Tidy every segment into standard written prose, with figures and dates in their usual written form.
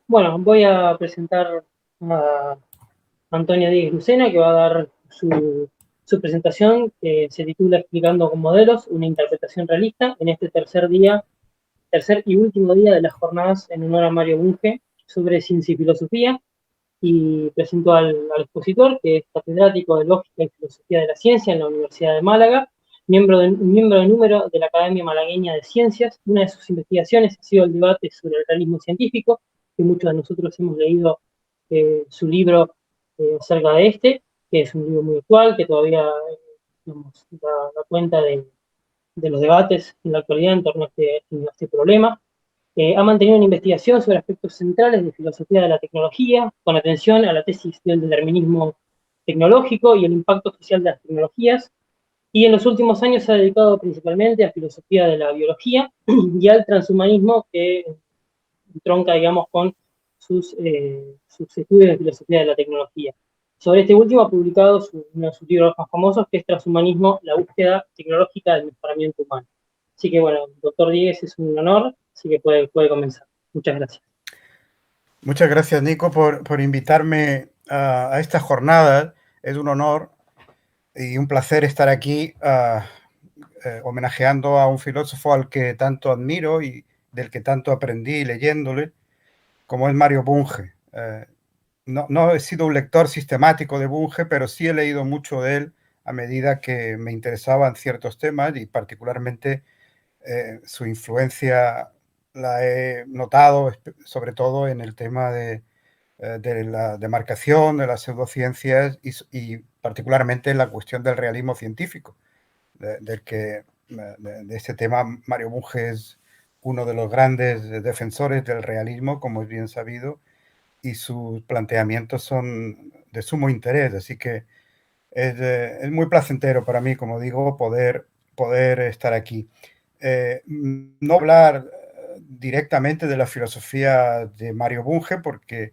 Bueno, voy a presentar a Antonia Díez Lucena, que va a dar su presentación, que se titula Explicando con modelos, una interpretación realista, en este tercer y último día de las jornadas en honor a Mario Bunge sobre ciencia y filosofía. Y presento al expositor, que es catedrático de Lógica y Filosofía de la Ciencia en la Universidad de Málaga, miembro de número de la Academia Malagueña de Ciencias. Una de sus investigaciones ha sido el debate sobre el realismo científico, que muchos de nosotros hemos leído su libro acerca de este, que es un libro muy actual, que todavía digamos, da cuenta de los debates en la actualidad en torno a este problema. Ha mantenido una investigación sobre aspectos centrales de filosofía de la tecnología, con atención a la tesis del determinismo tecnológico y el impacto social de las tecnologías, y en los últimos años se ha dedicado principalmente a filosofía de la biología y al transhumanismo, que tronca, digamos, con sus estudios de filosofía de la tecnología. Sobre este último ha publicado uno de sus libros más famosos, que es Transhumanismo, la búsqueda tecnológica del mejoramiento humano. Así que bueno, doctor Díez, es un honor, así que puede comenzar. Muchas gracias. Muchas gracias, Nico, por invitarme a esta jornada. Es un honor y un placer estar aquí homenajeando a un filósofo al que tanto admiro y del que tanto aprendí leyéndole, como es Mario Bunge. No he sido un lector sistemático de Bunge, pero sí he leído mucho de él a medida que me interesaban ciertos temas y particularmente su influencia la he notado sobre todo en el tema de la demarcación de las pseudociencias y particularmente en la cuestión del realismo científico, de este tema Mario Bunge es uno de los grandes defensores del realismo, como es bien sabido, y sus planteamientos son de sumo interés, así que es muy placentero para mí, como digo, poder estar aquí. No hablar directamente de la filosofía de Mario Bunge, porque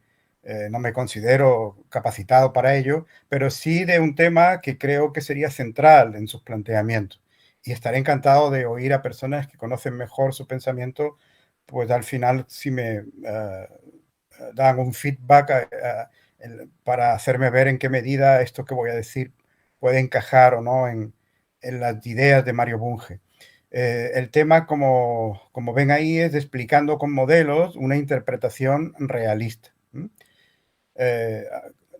no me considero capacitado para ello, pero sí de un tema que creo que sería central en sus planteamientos. Y estaré encantado de oír a personas que conocen mejor su pensamiento, pues al final si me dan un feedback para hacerme ver en qué medida esto que voy a decir puede encajar o no en las ideas de Mario Bunge. El tema, como ven ahí, es explicando con modelos una interpretación realista. Eh,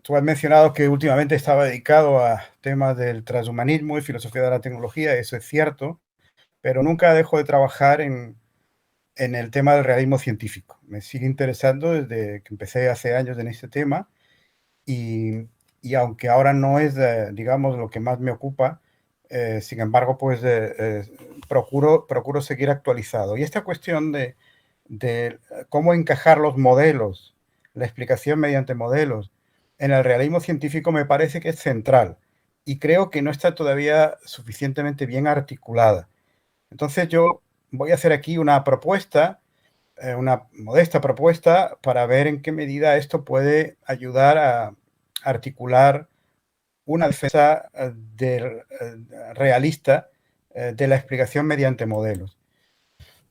Tú has mencionado que últimamente estaba dedicado a temas del transhumanismo y filosofía de la tecnología, eso es cierto, pero nunca dejo de trabajar en el tema del realismo científico. Me sigue interesando desde que empecé hace años en este tema y, y aunque ahora no es, digamos, lo que más me ocupa, sin embargo, pues procuro seguir actualizado. Y esta cuestión de cómo encajar los modelos, la explicación mediante modelos, en el realismo científico me parece que es central y creo que no está todavía suficientemente bien articulada. Entonces yo voy a hacer aquí una modesta propuesta para ver en qué medida esto puede ayudar a articular una defensa realista de la explicación mediante modelos.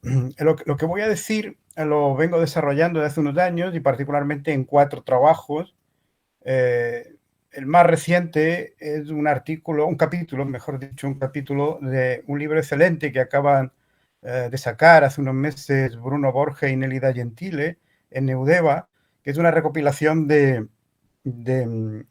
Lo que voy a decir lo vengo desarrollando desde hace unos años y particularmente en 4 trabajos. El más reciente es un capítulo, mejor dicho, un capítulo de un libro excelente que acaban de sacar hace unos meses Bruno Borges y Nelida Gentile en Neudeva, que es una recopilación de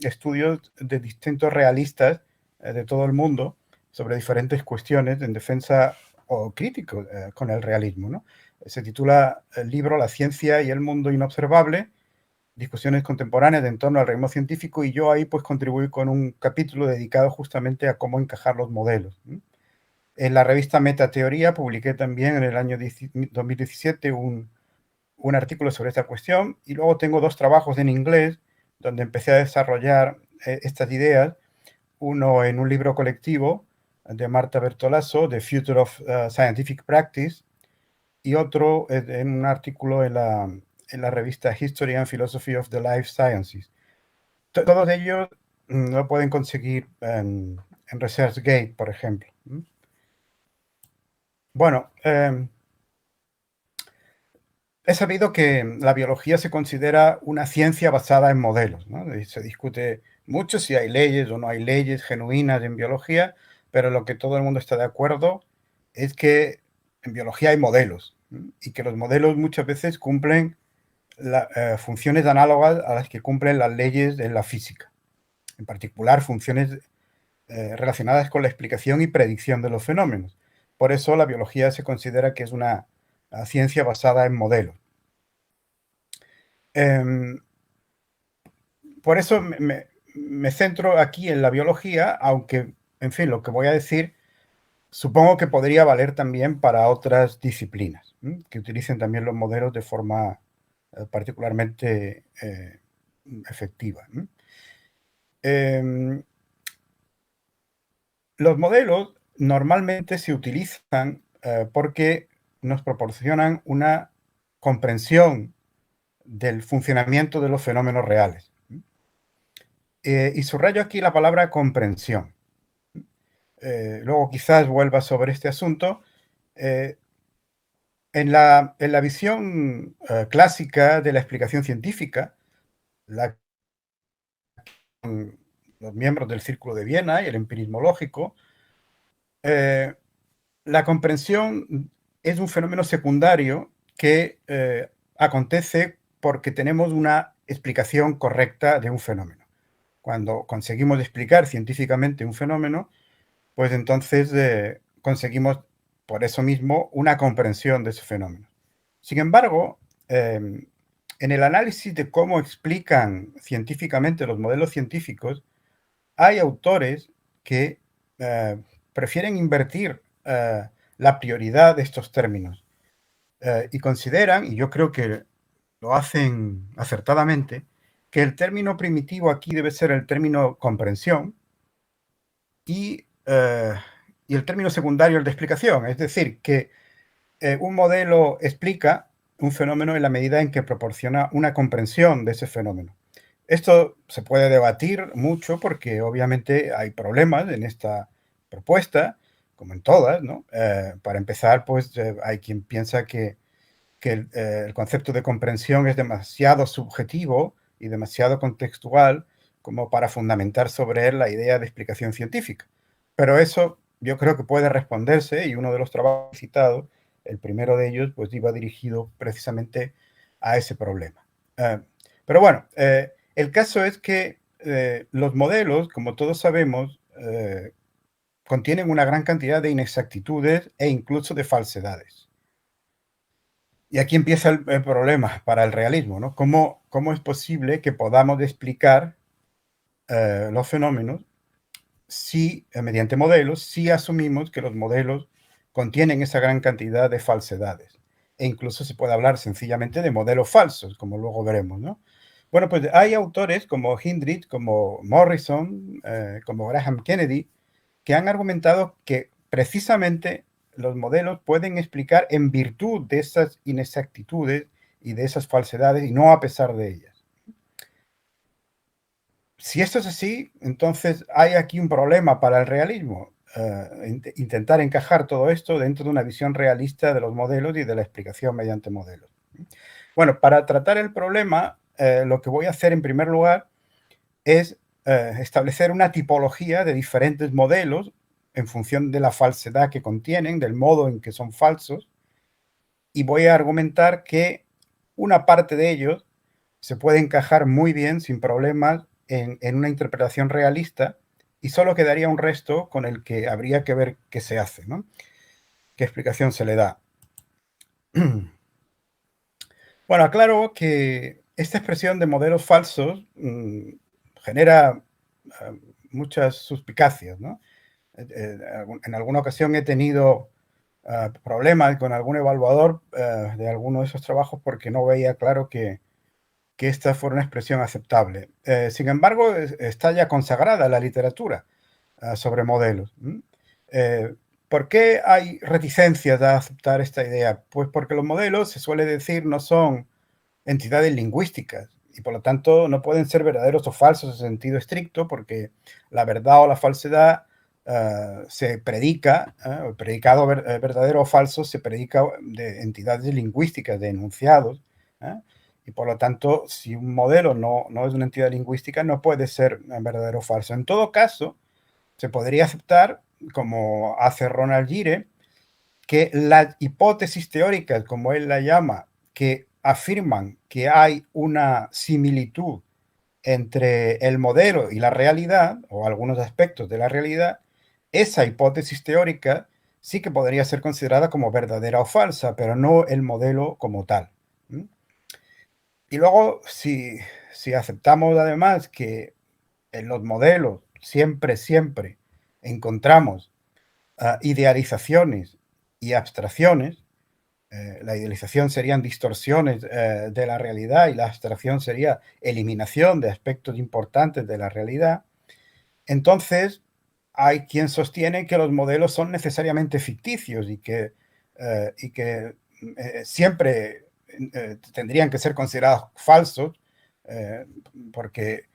estudios de distintos realistas de todo el mundo sobre diferentes cuestiones en defensa o crítico con el realismo, ¿no? Se titula el libro La ciencia y el mundo inobservable, discusiones contemporáneas en torno al realismo científico, y yo ahí pues contribuí con un capítulo dedicado justamente a cómo encajar los modelos. En la revista Metateoría publiqué también en el año 2017 un artículo sobre esta cuestión, y luego tengo 2 trabajos en inglés donde empecé a desarrollar estas ideas, uno en un libro colectivo de Marta Bertolaso, The Future of Scientific Practice, y otro en un artículo en la revista History and Philosophy of the Life Sciences. Todos ellos lo pueden conseguir en ResearchGate, por ejemplo. Bueno, es sabido que la biología se considera una ciencia basada en modelos, ¿no? Se discute mucho si hay leyes o no hay leyes genuinas en biología, pero lo que todo el mundo está de acuerdo es que en biología hay modelos, ¿no? Y que los modelos muchas veces cumplen funciones análogas a las que cumplen las leyes de la física, en particular funciones relacionadas con la explicación y predicción de los fenómenos. Por eso la biología se considera que es una ciencia basada en modelos. Por eso me centro aquí en la biología, aunque, en fin, lo que voy a decir supongo que podría valer también para otras disciplinas, que utilicen también los modelos de forma particularmente efectiva. Los modelos normalmente se utilizan porque nos proporcionan una comprensión del funcionamiento de los fenómenos reales. Y subrayo aquí la palabra comprensión. Luego quizás vuelva sobre este asunto. En la visión clásica de la explicación científica, los miembros del Círculo de Viena y el empirismo lógico, la comprensión es un fenómeno secundario que acontece porque tenemos una explicación correcta de un fenómeno. Cuando conseguimos explicar científicamente un fenómeno, pues entonces conseguimos por eso mismo una comprensión de ese fenómeno. Sin embargo, en el análisis de cómo explican científicamente los modelos científicos, hay autores que prefieren invertir la prioridad de estos términos y consideran, y yo creo que lo hacen acertadamente, que el término primitivo aquí debe ser el término comprensión y el término secundario el de explicación. Es decir, que un modelo explica un fenómeno en la medida en que proporciona una comprensión de ese fenómeno. Esto se puede debatir mucho porque obviamente hay problemas en esta propuesta, como en todas, ¿no? Para empezar, pues hay quien piensa que el concepto de comprensión es demasiado subjetivo y demasiado contextual como para fundamentar sobre él la idea de explicación científica. Pero eso yo creo que puede responderse, y uno de los trabajos citados, el primero de ellos, pues iba dirigido precisamente a ese problema. Pero bueno, el caso es que los modelos, como todos sabemos, contienen una gran cantidad de inexactitudes e incluso de falsedades. Y aquí empieza el problema para el realismo, ¿no? ¿Cómo es posible que podamos explicar los fenómenos si, mediante modelos, si asumimos que los modelos contienen esa gran cantidad de falsedades? E incluso se puede hablar sencillamente de modelos falsos, como luego veremos, ¿no? Bueno, pues hay autores como Hindrich, como Morrison, como Graham Kennedy, que han argumentado que precisamente los modelos pueden explicar en virtud de esas inexactitudes y de esas falsedades y no a pesar de ellas. Si esto es así, entonces hay aquí un problema para el realismo. Intentar encajar todo esto dentro de una visión realista de los modelos y de la explicación mediante modelos. Bueno, para tratar el problema, lo que voy a hacer en primer lugar es establecer una tipología de diferentes modelos en función de la falsedad que contienen, del modo en que son falsos, y voy a argumentar que una parte de ellos se puede encajar muy bien, sin problemas, en una interpretación realista, y solo quedaría un resto con el que habría que ver qué se hace, ¿no? ¿Qué explicación se le da? Bueno, aclaro que esta expresión de modelos falsos genera muchas suspicacias, ¿no? En alguna ocasión he tenido problemas con algún evaluador de alguno de esos trabajos porque no veía claro que esta fuera una expresión aceptable. Sin embargo, está ya consagrada en la literatura sobre modelos. ¿Por qué hay reticencias a aceptar esta idea? Pues porque los modelos, se suele decir, no son entidades lingüísticas y por lo tanto no pueden ser verdaderos o falsos en sentido estricto porque la verdad o la falsedad se predica, el predicado verdadero o falso se predica de entidades lingüísticas, de enunciados, y por lo tanto, si un modelo no es una entidad lingüística, no puede ser verdadero o falso. En todo caso, se podría aceptar, como hace Ronald Gire, que las hipótesis teóricas, como él la llama, que afirman que hay una similitud entre el modelo y la realidad, o algunos aspectos de la realidad, esa hipótesis teórica sí que podría ser considerada como verdadera o falsa, pero no el modelo como tal. Y luego, si aceptamos además que en los modelos siempre encontramos idealizaciones y abstracciones, la idealización serían distorsiones de la realidad y la abstracción sería eliminación de aspectos importantes de la realidad. Entonces, hay quien sostiene que los modelos son necesariamente ficticios y que siempre tendrían que ser considerados falsos porque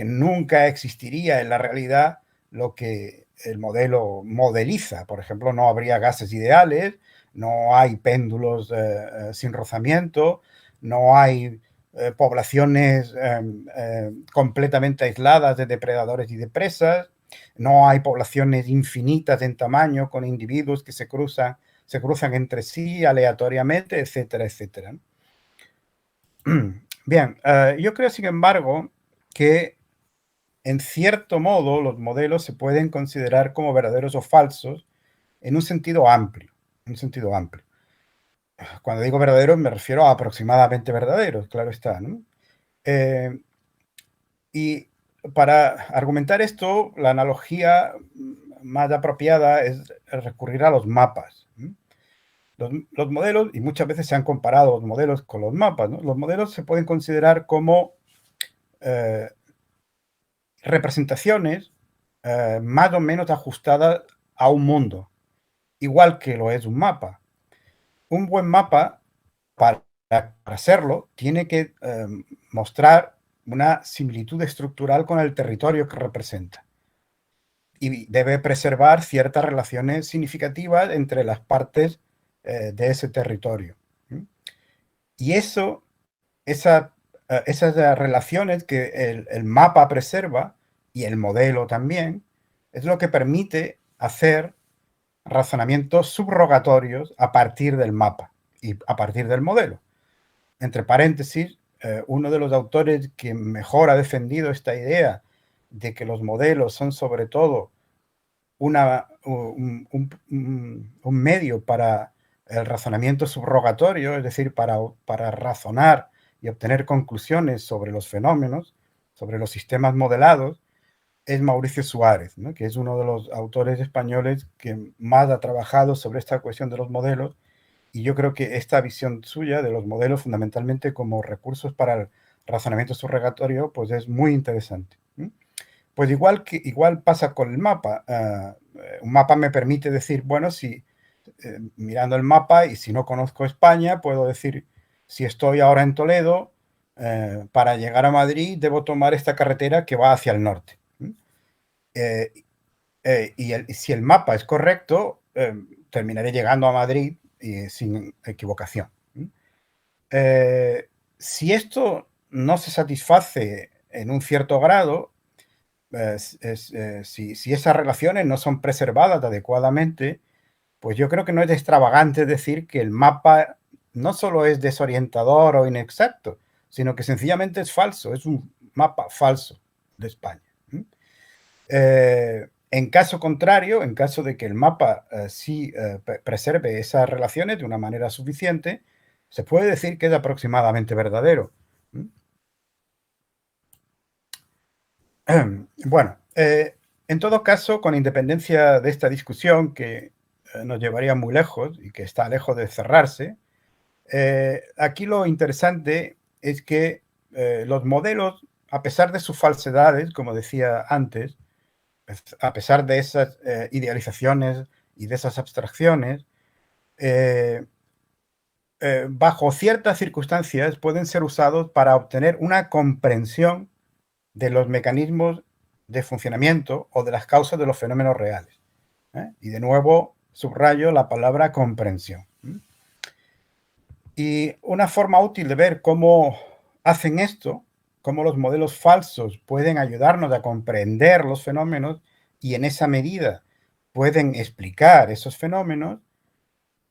nunca existiría en la realidad lo que el modelo modeliza. Por ejemplo, no habría gases ideales, no hay péndulos sin rozamiento, no hay poblaciones completamente aisladas de depredadores y de presas, no hay poblaciones infinitas en tamaño con individuos que se cruzan entre sí aleatoriamente, etcétera, etcétera. Bien, yo creo, sin embargo, que en cierto modo los modelos se pueden considerar como verdaderos o falsos en un sentido amplio, Cuando digo verdaderos me refiero a aproximadamente verdaderos, claro está, ¿no? Y para argumentar esto, la analogía más apropiada es recurrir a los mapas. Los modelos, y muchas veces se han comparado los modelos con los mapas, ¿no? Los modelos se pueden considerar como representaciones más o menos ajustadas a un mundo, igual que lo es un mapa. Un buen mapa, para hacerlo, tiene que mostrar una similitud estructural con el territorio que representa. Y debe preservar ciertas relaciones significativas entre las partes de ese territorio. Y esas relaciones que el mapa preserva, y el modelo también, es lo que permite hacer razonamientos subrogatorios a partir del mapa y a partir del modelo. Entre paréntesis, uno de los autores que mejor ha defendido esta idea de que los modelos son sobre todo un medio para el razonamiento subrogatorio, es decir, para razonar y obtener conclusiones sobre los fenómenos, sobre los sistemas modelados, es Mauricio Suárez, ¿no? Que es uno de los autores españoles que más ha trabajado sobre esta cuestión de los modelos, y yo creo que esta visión suya de los modelos fundamentalmente como recursos para el razonamiento subrogatorio pues es muy interesante. Pues igual pasa con el mapa. Un mapa me permite decir, bueno, si mirando el mapa y si no conozco España, puedo decir, si estoy ahora en Toledo, para llegar a Madrid debo tomar esta carretera que va hacia el norte. Y si el mapa es correcto, terminaré llegando a Madrid sin equivocación. Si esto no se satisface en un cierto grado, si esas relaciones no son preservadas adecuadamente, pues yo creo que no es extravagante decir que el mapa no solo es desorientador o inexacto, sino que sencillamente es falso, es un mapa falso de España. En caso contrario, en caso de que el mapa sí preserve esas relaciones de una manera suficiente, se puede decir que es aproximadamente verdadero. Bueno, en todo caso, con independencia de esta discusión que nos llevaría muy lejos y que está lejos de cerrarse, aquí lo interesante es que los modelos, a pesar de sus falsedades, como decía antes, a pesar de esas idealizaciones y de esas abstracciones, bajo ciertas circunstancias pueden ser usados para obtener una comprensión de los mecanismos de funcionamiento o de las causas de los fenómenos reales. Y de nuevo subrayo la palabra comprensión. Y una forma útil de ver cómo hacen esto, cómo los modelos falsos pueden ayudarnos a comprender los fenómenos y en esa medida pueden explicar esos fenómenos,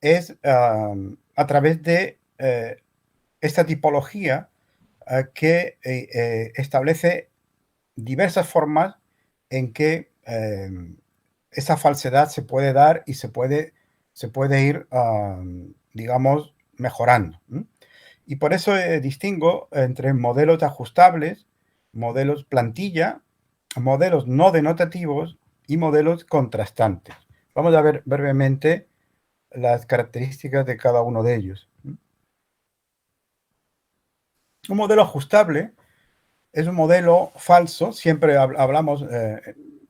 es a través de esta tipología que establece diversas formas en que esa falsedad se puede dar y se puede ir, digamos, mejorando. Y por eso distingo entre modelos ajustables, modelos plantilla, modelos no denotativos y modelos contrastantes. Vamos a ver brevemente las características de cada uno de ellos. Un modelo ajustable es un modelo falso, siempre hablamos,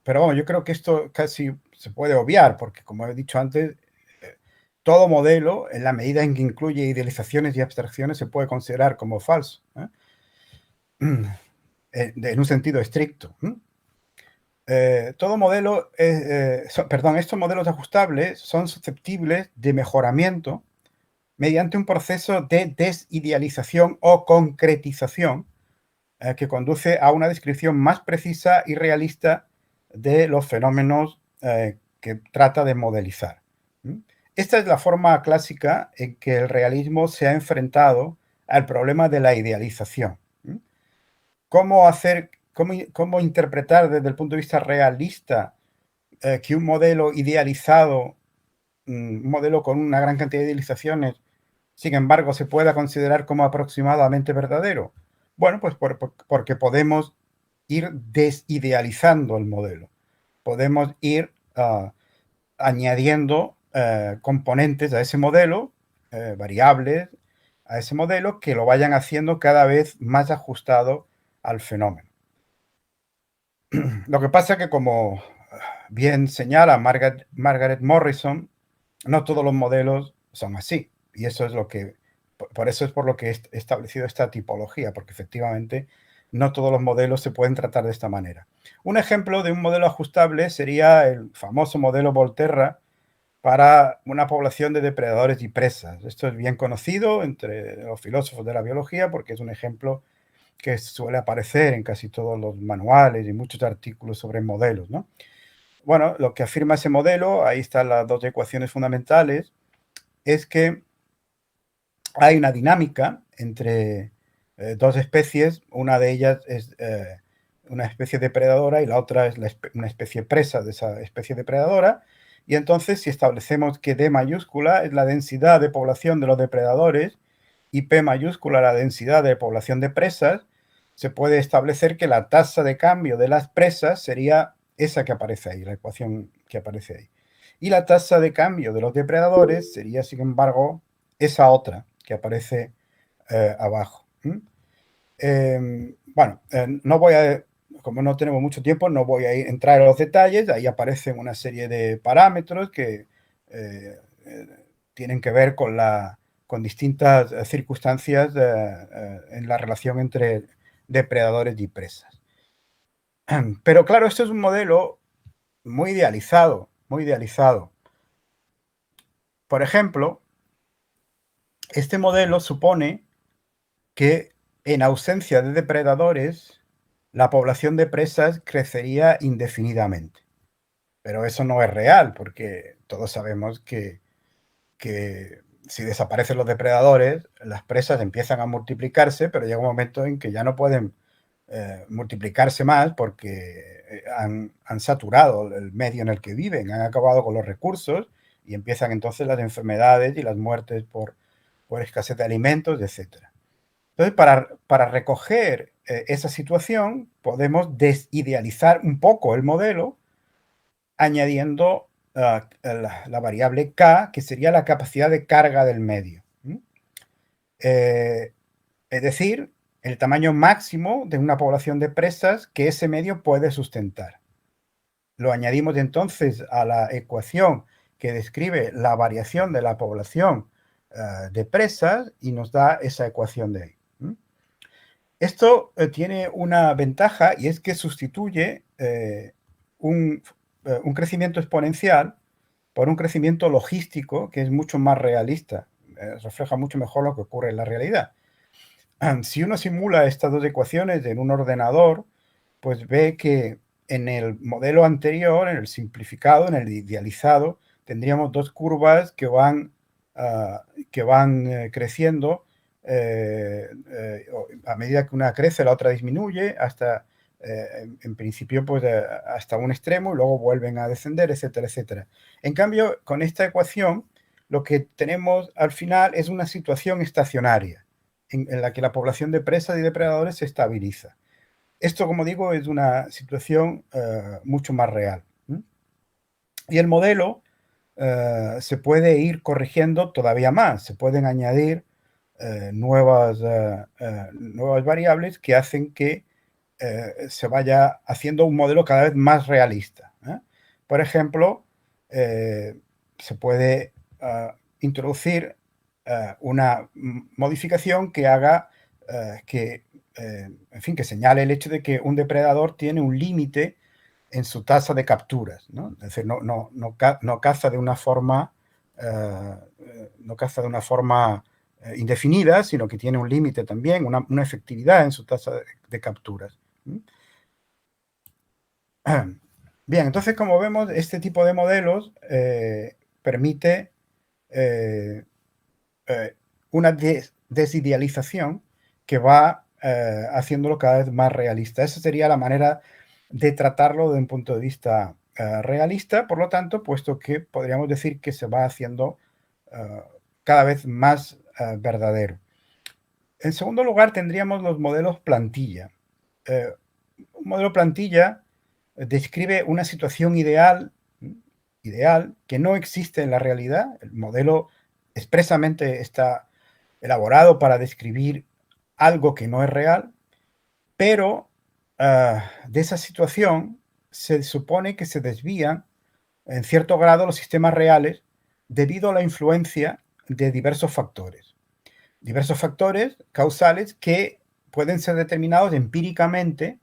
pero bueno, yo creo que esto casi se puede obviar, porque como he dicho antes, todo modelo, en la medida en que incluye idealizaciones y abstracciones, se puede considerar como falso, en un sentido estricto. Todo modelo, estos modelos ajustables son susceptibles de mejoramiento mediante un proceso de desidealización o concretización que conduce a una descripción más precisa y realista de los fenómenos que trata de modelizar. Esta es la forma clásica en que el realismo se ha enfrentado al problema de la idealización. ¿Cómo interpretar desde el punto de vista realista que un modelo idealizado, un modelo con una gran cantidad de idealizaciones, sin embargo, se pueda considerar como aproximadamente verdadero? Bueno, pues porque podemos ir desidealizando el modelo. Podemos ir añadiendo componentes a ese modelo, variables a ese modelo, que lo vayan haciendo cada vez más ajustado al fenómeno. Lo que pasa es que, como bien señala Margaret Morrison, no todos los modelos son así. Y eso es por eso es por lo que he establecido esta tipología, porque efectivamente no todos los modelos se pueden tratar de esta manera. Un ejemplo de un modelo ajustable sería el famoso modelo Volterra para una población de depredadores y presas. Esto es bien conocido entre los filósofos de la biología porque es un ejemplo que suele aparecer en casi todos los manuales y muchos artículos sobre modelos, ¿no? Bueno, lo que afirma ese modelo, ahí están las dos ecuaciones fundamentales, es que hay una dinámica entre dos especies, una de ellas es una especie depredadora y la otra es una especie presa de esa especie depredadora, y entonces si establecemos que D mayúscula es la densidad de población de los depredadores y P mayúscula la densidad de población de presas, se puede establecer que la tasa de cambio de las presas sería esa que aparece ahí, la ecuación que aparece ahí. Y la tasa de cambio de los depredadores sería, sin embargo, esa otra que aparece abajo. Bueno, no voy a, como no tenemos mucho tiempo, no voy a entrar en los detalles. Ahí aparecen una serie de parámetros que tienen que ver con distintas circunstancias en la relación entre depredadores y presas. Pero claro, esto es un modelo muy idealizado, muy idealizado. Por ejemplo, este modelo supone que en ausencia de depredadores, la población de presas crecería indefinidamente. Pero eso no es real, porque todos sabemos que si desaparecen los depredadores, las presas empiezan a multiplicarse, pero llega un momento en que ya no pueden multiplicarse más porque han saturado el medio en el que viven, han acabado con los recursos y empiezan entonces las enfermedades y las muertes por escasez de alimentos, etc. Entonces, para recoger esa situación, podemos desidealizar un poco el modelo añadiendo la variable K, que sería la capacidad de carga del medio. Es decir, el tamaño máximo de una población de presas que ese medio puede sustentar. Lo añadimos entonces a la ecuación que describe la variación de la población de presas y nos da esa ecuación de ahí. Esto tiene una ventaja y es que sustituye un crecimiento exponencial por un crecimiento logístico que es mucho más realista, refleja mucho mejor lo que ocurre en la realidad. Si uno simula estas dos ecuaciones en un ordenador, pues ve que en el modelo anterior, en el simplificado, en el idealizado, tendríamos dos curvas que van creciendo a medida que una crece, la otra disminuye, hasta, en principio, pues hasta un extremo y luego vuelven a descender, etcétera, etcétera. En cambio, con esta ecuación, lo que tenemos al final es una situación estacionaria en la que la población de presas y depredadores se estabiliza. Esto, como digo, es una situación mucho más real. Y el modelo se puede ir corrigiendo todavía más. Se pueden añadir nuevas variables que hacen que se vaya haciendo un modelo cada vez más realista. Por ejemplo, se puede introducir una modificación que haga en fin, que señale el hecho de que un depredador tiene un límite en su tasa de capturas, ¿no? Es decir, no caza de una forma, no caza de una forma indefinida, sino que tiene un límite también, una efectividad en su tasa de capturas. Bien, entonces, como vemos, este tipo de modelos permite una desidealización que va haciéndolo cada vez más realista. Esa sería la manera de tratarlo desde un punto de vista realista, por lo tanto, puesto que podríamos decir que se va haciendo cada vez más verdadero. En segundo lugar, tendríamos los modelos plantilla. Un modelo plantilla describe una situación ideal que no existe en la realidad. El modelo expresamente está elaborado para describir algo que no es real, pero de esa situación se supone que se desvían en cierto grado los sistemas reales debido a la influencia de diversos factores causales que pueden ser determinados empíricamente,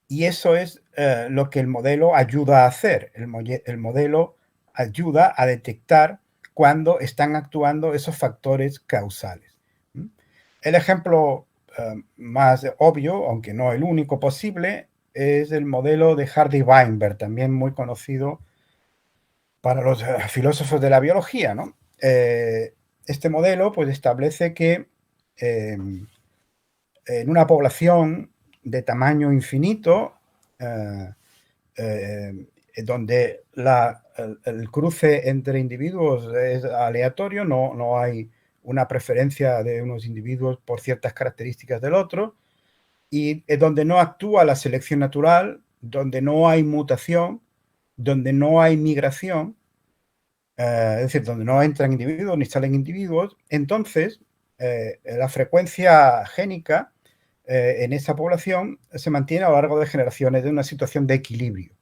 y eso es lo que el modelo ayuda a hacer. El modelo ayuda a detectar cuando están actuando esos factores causales. El ejemplo más obvio, aunque no el único posible, es el modelo de Hardy-Weinberg, también muy conocido para los filósofos de la biología, ¿no? Este modelo pues establece que en una población de tamaño infinito, donde el cruce entre individuos es aleatorio, no hay una preferencia de unos individuos por ciertas características del otro, y donde no actúa la selección natural, donde no hay mutación, donde no hay migración, es decir, donde no entran individuos ni salen individuos, entonces la frecuencia génica en esa población se mantiene a lo largo de generaciones de una situación de equilibrio.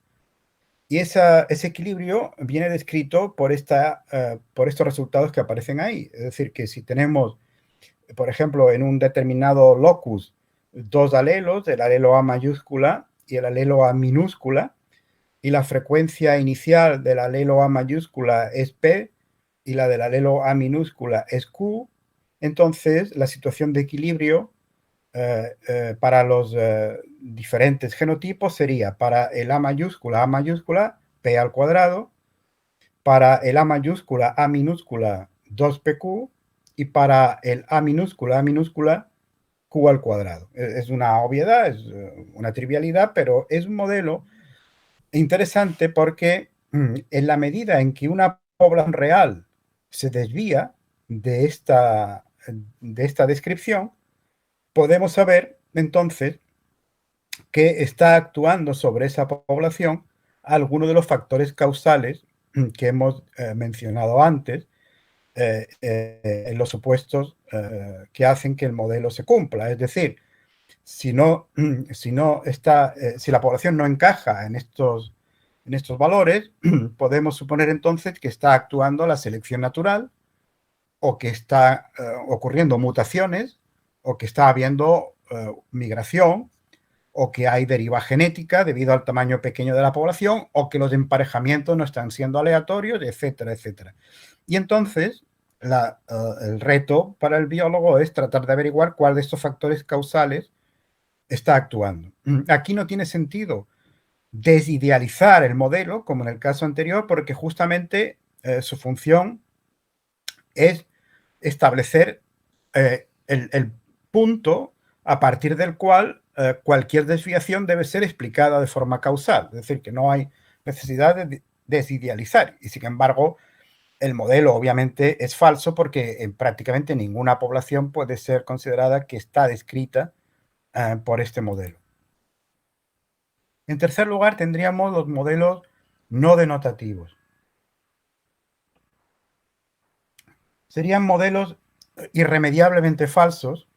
Y ese equilibrio viene descrito por estos resultados que aparecen ahí. Es decir, que si tenemos, por ejemplo, en un determinado locus, dos alelos, el alelo A mayúscula y el alelo A minúscula, y la frecuencia inicial del alelo A mayúscula es P y la del alelo A minúscula es Q, entonces la situación de equilibrio para los diferentes genotipos sería para el A mayúscula, P al cuadrado, para el A minúscula, 2PQ, y para el A minúscula, Q al cuadrado. Es una obviedad, es una trivialidad, pero es un modelo interesante porque en la medida en que una población real se desvía de esta descripción, podemos saber entonces que está actuando sobre esa población algunos de los factores causales que hemos mencionado antes en los supuestos que hacen que el modelo se cumpla. Es decir, si la población no encaja en estos valores, podemos suponer entonces que está actuando la selección natural, o que está ocurriendo mutaciones, o que está habiendo migración, o que hay deriva genética debido al tamaño pequeño de la población, o que los emparejamientos no están siendo aleatorios, etcétera, etcétera. Y entonces, el reto para el biólogo es tratar de averiguar cuál de estos factores causales está actuando. Aquí no tiene sentido desidealizar el modelo, como en el caso anterior, porque justamente su función es establecer el punto a partir del cual cualquier desviación debe ser explicada de forma causal. Es decir, que no hay necesidad de desidealizar. Y sin embargo, el modelo obviamente es falso porque en prácticamente ninguna población puede ser considerada que está descrita por este modelo. En tercer lugar, tendríamos los modelos no denotativos. Serían modelos irremediablemente falsos,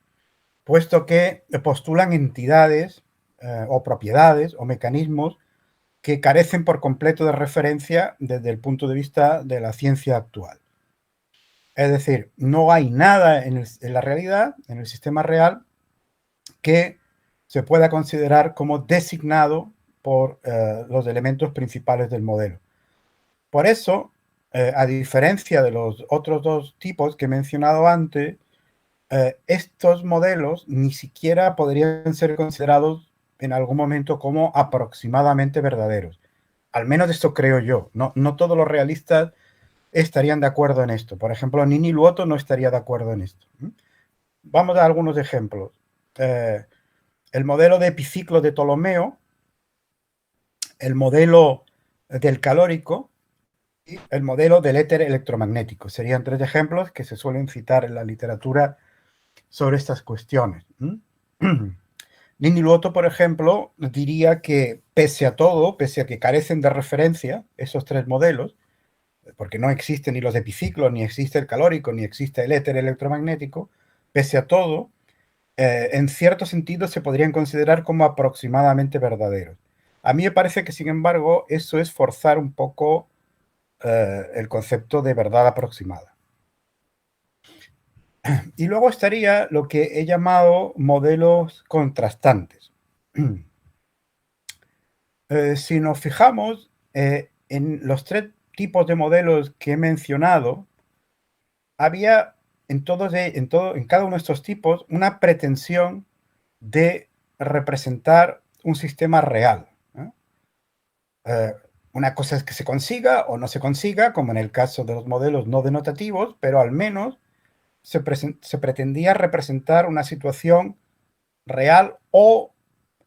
puesto que postulan entidades o propiedades o mecanismos que carecen por completo de referencia desde el punto de vista de la ciencia actual. Es decir, no hay nada en la realidad, en el sistema real, que se pueda considerar como designado por los elementos principales del modelo. Por eso, a diferencia de los otros dos tipos que he mencionado antes, estos modelos ni siquiera podrían ser considerados en algún momento como aproximadamente verdaderos. Al menos esto creo yo. No todos los realistas estarían de acuerdo en esto. Por ejemplo, Nini Luoto no estaría de acuerdo en esto. Vamos a algunos ejemplos. El modelo de epiciclo de Ptolomeo, el modelo del calórico y el modelo del éter electromagnético. Serían tres ejemplos que se suelen citar en la literatura sobre estas cuestiones. Nini Luoto, por ejemplo, diría que pese a todo, pese a que carecen de referencia esos tres modelos, porque no existen ni los epiciclos, ni existe el calórico, ni existe el éter electromagnético, pese a todo, en cierto sentido se podrían considerar como aproximadamente verdaderos. A mí me parece que, sin embargo, eso es forzar un poco el concepto de verdad aproximada. Y luego estaría lo que he llamado modelos contrastantes. Si nos fijamos en los tres tipos de modelos que he mencionado, había en cada uno de estos tipos una pretensión de representar un sistema real. Una cosa es que se consiga o no se consiga, como en el caso de los modelos no denotativos, pero al menos se pretendía representar una situación real o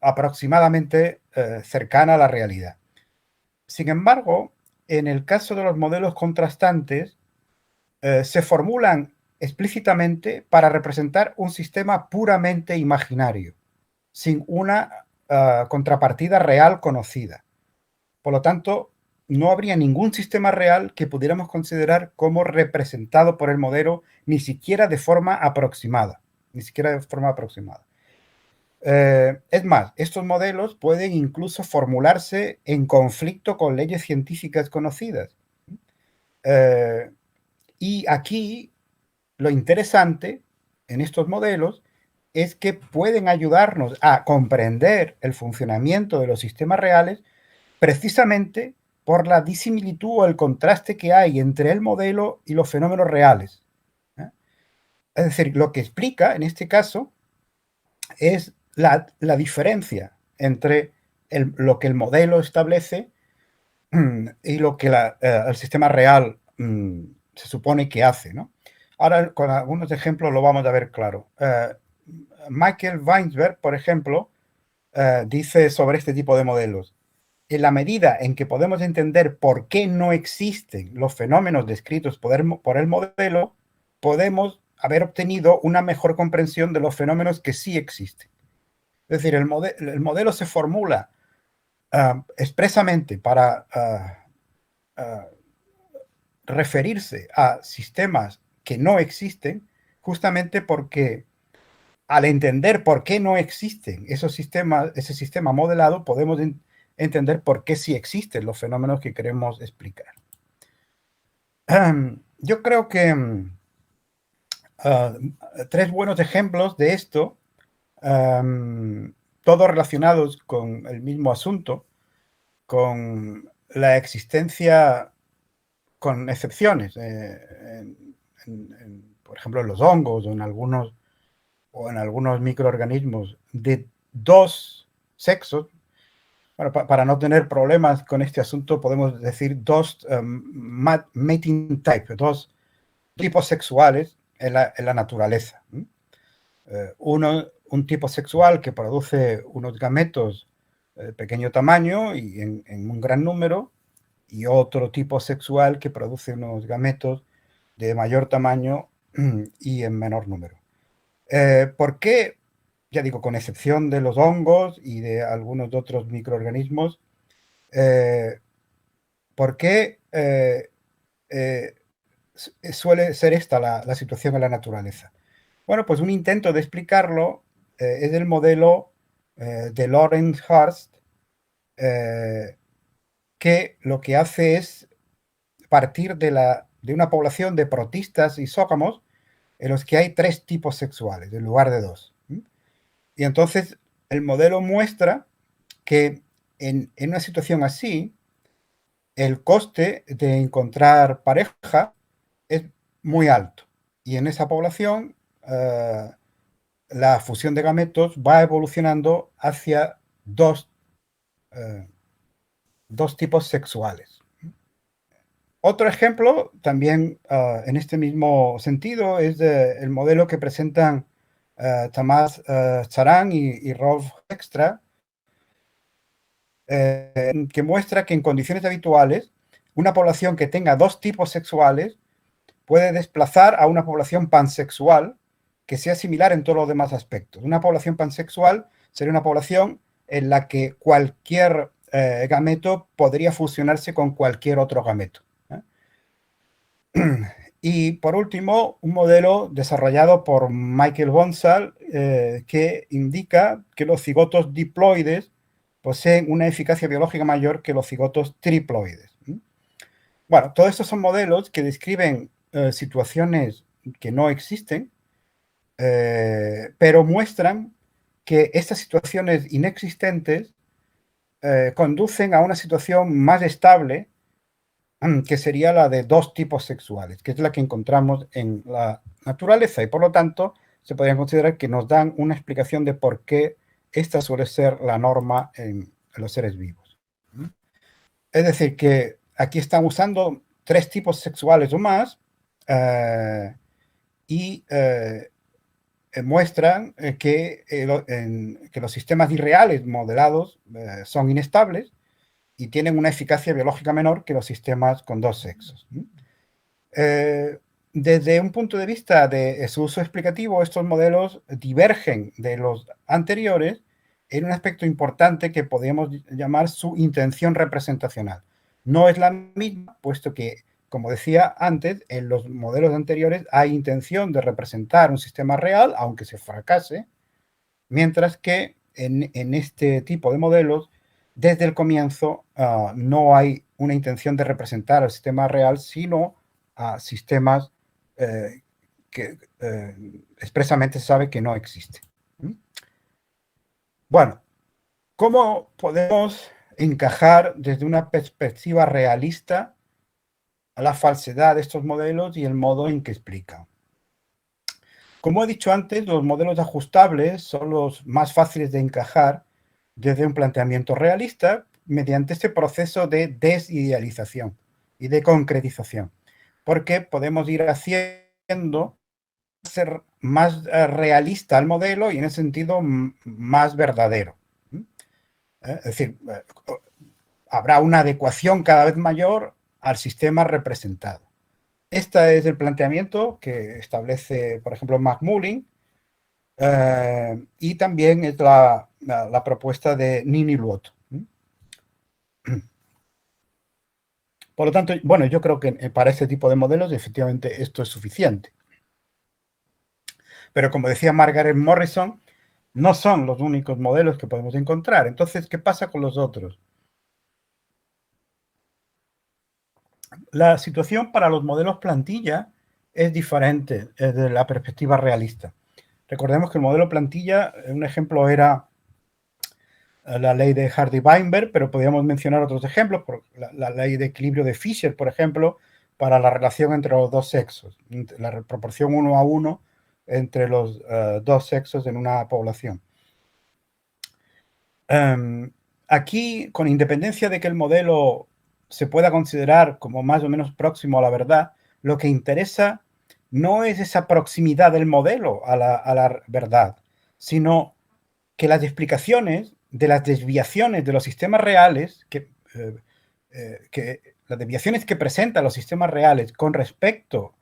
aproximadamente cercana a la realidad. Sin embargo, en el caso de los modelos contrastantes, se formulan explícitamente para representar un sistema puramente imaginario, sin una contrapartida real conocida. Por lo tanto, no habría ningún sistema real que pudiéramos considerar como representado por el modelo, ni siquiera de forma aproximada. Ni siquiera de forma aproximada. Es más, estos modelos pueden incluso formularse en conflicto con leyes científicas conocidas. Y aquí lo interesante en estos modelos es que pueden ayudarnos a comprender el funcionamiento de los sistemas reales precisamente por la disimilitud o el contraste que hay entre el modelo y los fenómenos reales. Es decir, lo que explica en este caso es la diferencia entre lo que el modelo establece y lo que el sistema real se supone que hace, ¿no? Ahora, con algunos ejemplos lo vamos a ver claro. Michael Weinsberg, por ejemplo, dice sobre este tipo de modelos: en la medida en que podemos entender por qué no existen los fenómenos descritos por el modelo, podemos haber obtenido una mejor comprensión de los fenómenos que sí existen. Es decir, el modelo se formula expresamente para referirse a sistemas que no existen, justamente porque al entender por qué no existen esos sistemas, ese sistema modelado, podemos entender por qué sí existen los fenómenos que queremos explicar. Yo creo que tres buenos ejemplos de esto todos relacionados con el mismo asunto, con la existencia, con excepciones, por ejemplo, en los hongos o en algunos microorganismos de dos sexos. Bueno, para no tener problemas con este asunto, podemos decir dos mating type, dos tipos sexuales en la naturaleza. Un tipo sexual que produce unos gametos de pequeño tamaño y en un gran número, y otro tipo sexual que produce unos gametos de mayor tamaño y en menor número. ¿Por qué? Ya digo, con excepción de los hongos y de algunos otros microorganismos, ¿por qué suele ser esta la situación en la naturaleza? Bueno, pues un intento de explicarlo es el modelo de Lawrence Hurst, que lo que hace es partir de una población de protistas y isógamos en los que hay 3 tipos sexuales en lugar de 2. Y entonces el modelo muestra que en una situación así, el coste de encontrar pareja es muy alto. Y en esa población, la fusión de gametos va evolucionando hacia dos tipos sexuales. Otro ejemplo, también en este mismo sentido, es el modelo que presentan Tamás Charán y Rolf Extra, que muestra que en condiciones habituales, una población que tenga 2 tipos sexuales puede desplazar a una población pansexual que sea similar en todos los demás aspectos. Una población pansexual sería una población en la que cualquier gameto podría fusionarse con cualquier otro gameto. Y por último, un modelo desarrollado por Michael Bonsall que indica que los cigotos diploides poseen una eficacia biológica mayor que los cigotos triploides. Bueno, todos estos son modelos que describen situaciones que no existen, pero muestran que estas situaciones inexistentes conducen a una situación más estable, que sería la de 2 tipos sexuales, que es la que encontramos en la naturaleza, y por lo tanto se podría considerar que nos dan una explicación de por qué esta suele ser la norma en los seres vivos. Es decir, que aquí están usando 3 tipos sexuales o más, y muestran que los sistemas irreales modelados son inestables y tienen una eficacia biológica menor que los sistemas con 2 sexos. Desde un punto de vista de su uso explicativo, estos modelos divergen de los anteriores en un aspecto importante que podríamos llamar su intención representacional. No es la misma, puesto que, como decía antes, en los modelos anteriores hay intención de representar un sistema real, aunque se fracase, mientras que en este tipo de modelos, desde el comienzo, no hay una intención de representar el sistema real, sino a sistemas que expresamente se sabe que no existen. Bueno, ¿cómo podemos encajar desde una perspectiva realista a la falsedad de estos modelos y el modo en que explican? Como he dicho antes, los modelos ajustables son los más fáciles de encajar desde un planteamiento realista mediante este proceso de desidealización y de concretización, porque podemos ir haciendo ser más realista el modelo y en ese sentido más verdadero. Es decir, habrá una adecuación cada vez mayor al sistema representado. Este es el planteamiento que establece, por ejemplo, McMullen, y también es la propuesta de Nini Luoto. Por lo tanto, bueno, yo creo que para este tipo de modelos efectivamente esto es suficiente. Pero como decía Margaret Morrison, no son los únicos modelos que podemos encontrar. Entonces, ¿qué pasa con los otros? La situación para los modelos plantilla es diferente desde la perspectiva realista. Recordemos que el modelo plantilla, un ejemplo era la ley de Hardy-Weinberg, pero podríamos mencionar otros ejemplos, la ley de equilibrio de Fisher, por ejemplo, para la relación entre los dos sexos, la proporción 1 a 1 entre los dos sexos en una población. Aquí, con independencia de que el modelo se pueda considerar como más o menos próximo a la verdad, lo que interesa no es esa proximidad del modelo a la verdad, sino que las explicaciones de las desviaciones de los sistemas reales, que las desviaciones que presentan los sistemas reales con respecto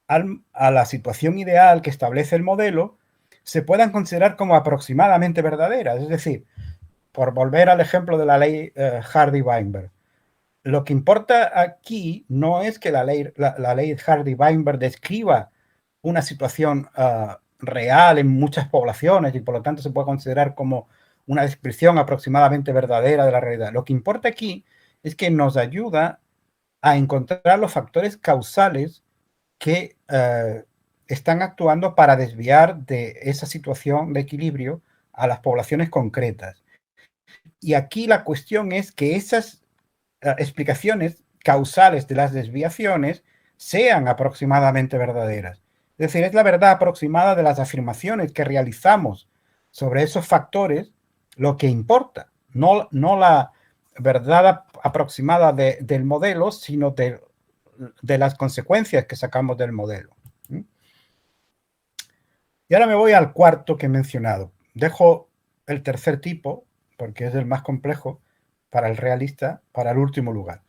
a la situación ideal que establece el modelo, se puedan considerar como aproximadamente verdaderas. Es decir, por volver al ejemplo de la ley Hardy-Weinberg, lo que importa aquí no es que la ley Hardy-Weinberg describa una situación real en muchas poblaciones y por lo tanto se puede considerar como una descripción aproximadamente verdadera de la realidad. Lo que importa aquí es que nos ayuda a encontrar los factores causales que están actuando para desviar de esa situación de equilibrio a las poblaciones concretas. Y aquí la cuestión es que esas explicaciones causales de las desviaciones sean aproximadamente verdaderas. Es decir, es la verdad aproximada de las afirmaciones que realizamos sobre esos factores lo que importa, no la verdad aproximada del modelo, sino de las consecuencias que sacamos del modelo. Y ahora me voy al cuarto que he mencionado. Dejo el tercer tipo, porque es el más complejo, para el realista, para el último lugar.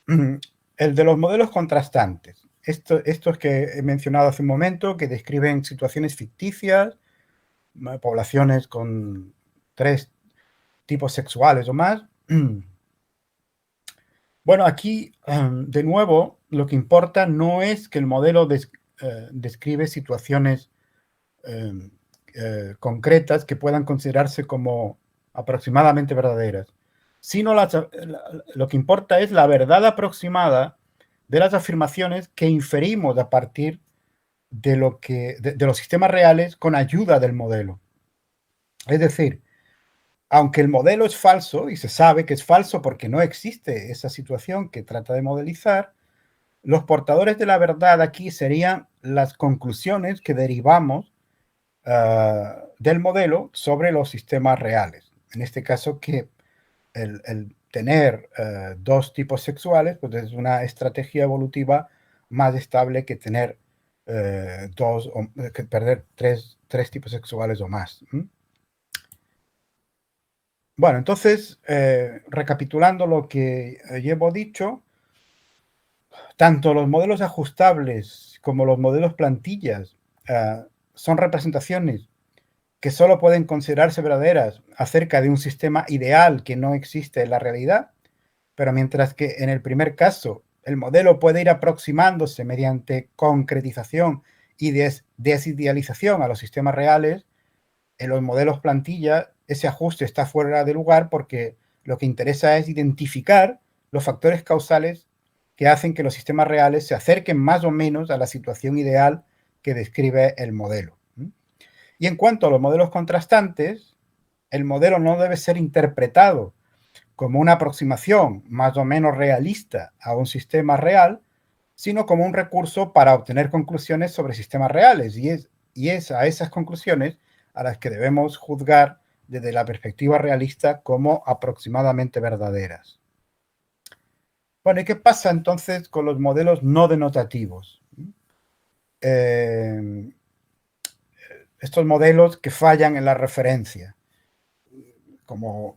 El de los modelos contrastantes. Estos que he mencionado hace un momento, que describen situaciones ficticias, poblaciones con 3 tipos sexuales o más. Bueno, aquí, de nuevo, lo que importa no es que el modelo describe situaciones concretas que puedan considerarse como aproximadamente verdaderas, sino lo que importa es la verdad aproximada de las afirmaciones que inferimos a partir de los sistemas reales con ayuda del modelo. Es decir, aunque el modelo es falso, y se sabe que es falso porque no existe esa situación que trata de modelizar, los portadores de la verdad aquí serían las conclusiones que derivamos del modelo sobre los sistemas reales. En este caso, que el tener 2 tipos sexuales pues es una estrategia evolutiva más estable que tener que perder tres tipos sexuales o más. Bueno, entonces, recapitulando lo que llevo dicho, tanto los modelos ajustables como los modelos plantillas son representaciones que solo pueden considerarse verdaderas acerca de un sistema ideal que no existe en la realidad, pero mientras que en el primer caso el modelo puede ir aproximándose mediante concretización y desidealización a los sistemas reales, en los modelos plantilla ese ajuste está fuera de lugar porque lo que interesa es identificar los factores causales que hacen que los sistemas reales se acerquen más o menos a la situación ideal que describe el modelo. Y en cuanto a los modelos contrastantes, el modelo no debe ser interpretado como una aproximación más o menos realista a un sistema real, sino como un recurso para obtener conclusiones sobre sistemas reales. Y es a esas conclusiones a las que debemos juzgar desde la perspectiva realista como aproximadamente verdaderas. Bueno, ¿y qué pasa entonces con los modelos no denotativos? Estos modelos que fallan en la referencia, como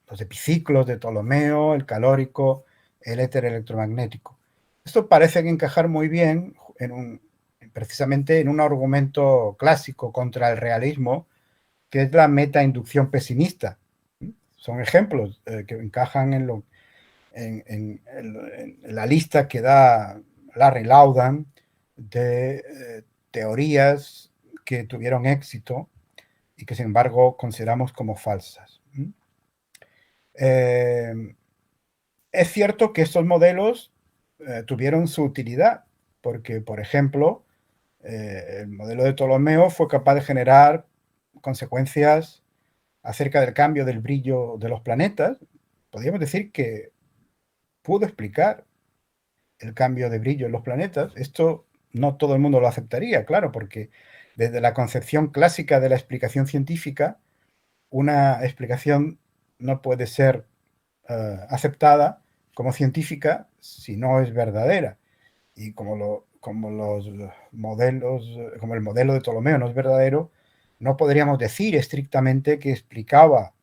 los epiciclos de Ptolomeo, el calórico, el éter electromagnético. Esto parece encajar muy bien precisamente en un argumento clásico contra el realismo, que es la metainducción pesimista. Son ejemplos que encajan en la lista que da Larry Laudan de teorías que tuvieron éxito y que sin embargo consideramos como falsas. Es cierto que estos modelos tuvieron su utilidad, porque, por ejemplo, el modelo de Ptolomeo fue capaz de generar consecuencias acerca del cambio del brillo de los planetas, podríamos decir que pudo explicar el cambio de brillo en los planetas. Esto no todo el mundo lo aceptaría, claro, porque desde la concepción clásica de la explicación científica, una explicación no puede ser aceptada como científica si no es verdadera. Y como los modelos, como el modelo de Ptolomeo no es verdadero, no podríamos decir estrictamente que explicaba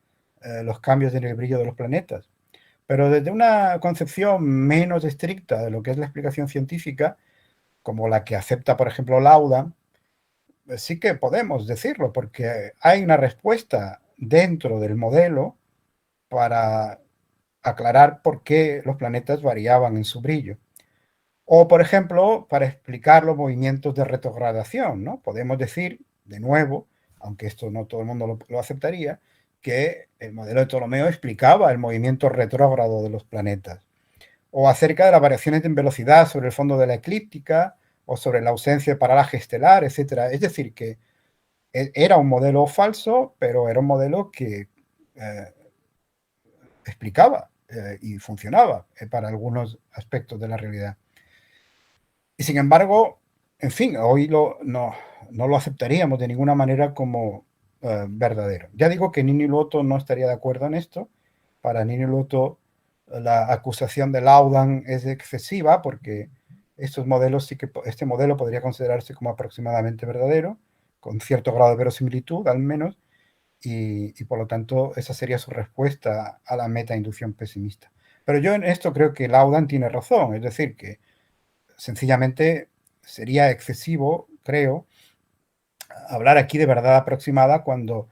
los cambios en el brillo de los planetas. Pero desde una concepción menos estricta de lo que es la explicación científica, como la que acepta, por ejemplo, Lauda, sí que podemos decirlo, porque hay una respuesta dentro del modelo para aclarar por qué los planetas variaban en su brillo. O, por ejemplo, para explicar los movimientos de retrogradación, ¿no? Podemos decir, de nuevo, aunque esto no todo el mundo lo aceptaría, que el modelo de Ptolomeo explicaba el movimiento retrógrado de los planetas. O acerca de las variaciones en velocidad sobre el fondo de la eclíptica, o sobre la ausencia de paralaje estelar, etc. Es decir, que era un modelo falso, pero era un modelo que explicaba y funcionaba para algunos aspectos de la realidad. Y sin embargo, en fin, hoy no lo aceptaríamos de ninguna manera como verdadero. Ya digo que Nini Luoto no estaría de acuerdo en esto. Para Nini Luoto la acusación de Laudan es excesiva porque estos modelos este modelo podría considerarse como aproximadamente verdadero, con cierto grado de verosimilitud al menos, y por lo tanto esa sería su respuesta a la meta-inducción pesimista. Pero yo en esto creo que Laudan tiene razón, es decir, que sencillamente sería excesivo, creo, hablar aquí de verdad aproximada cuando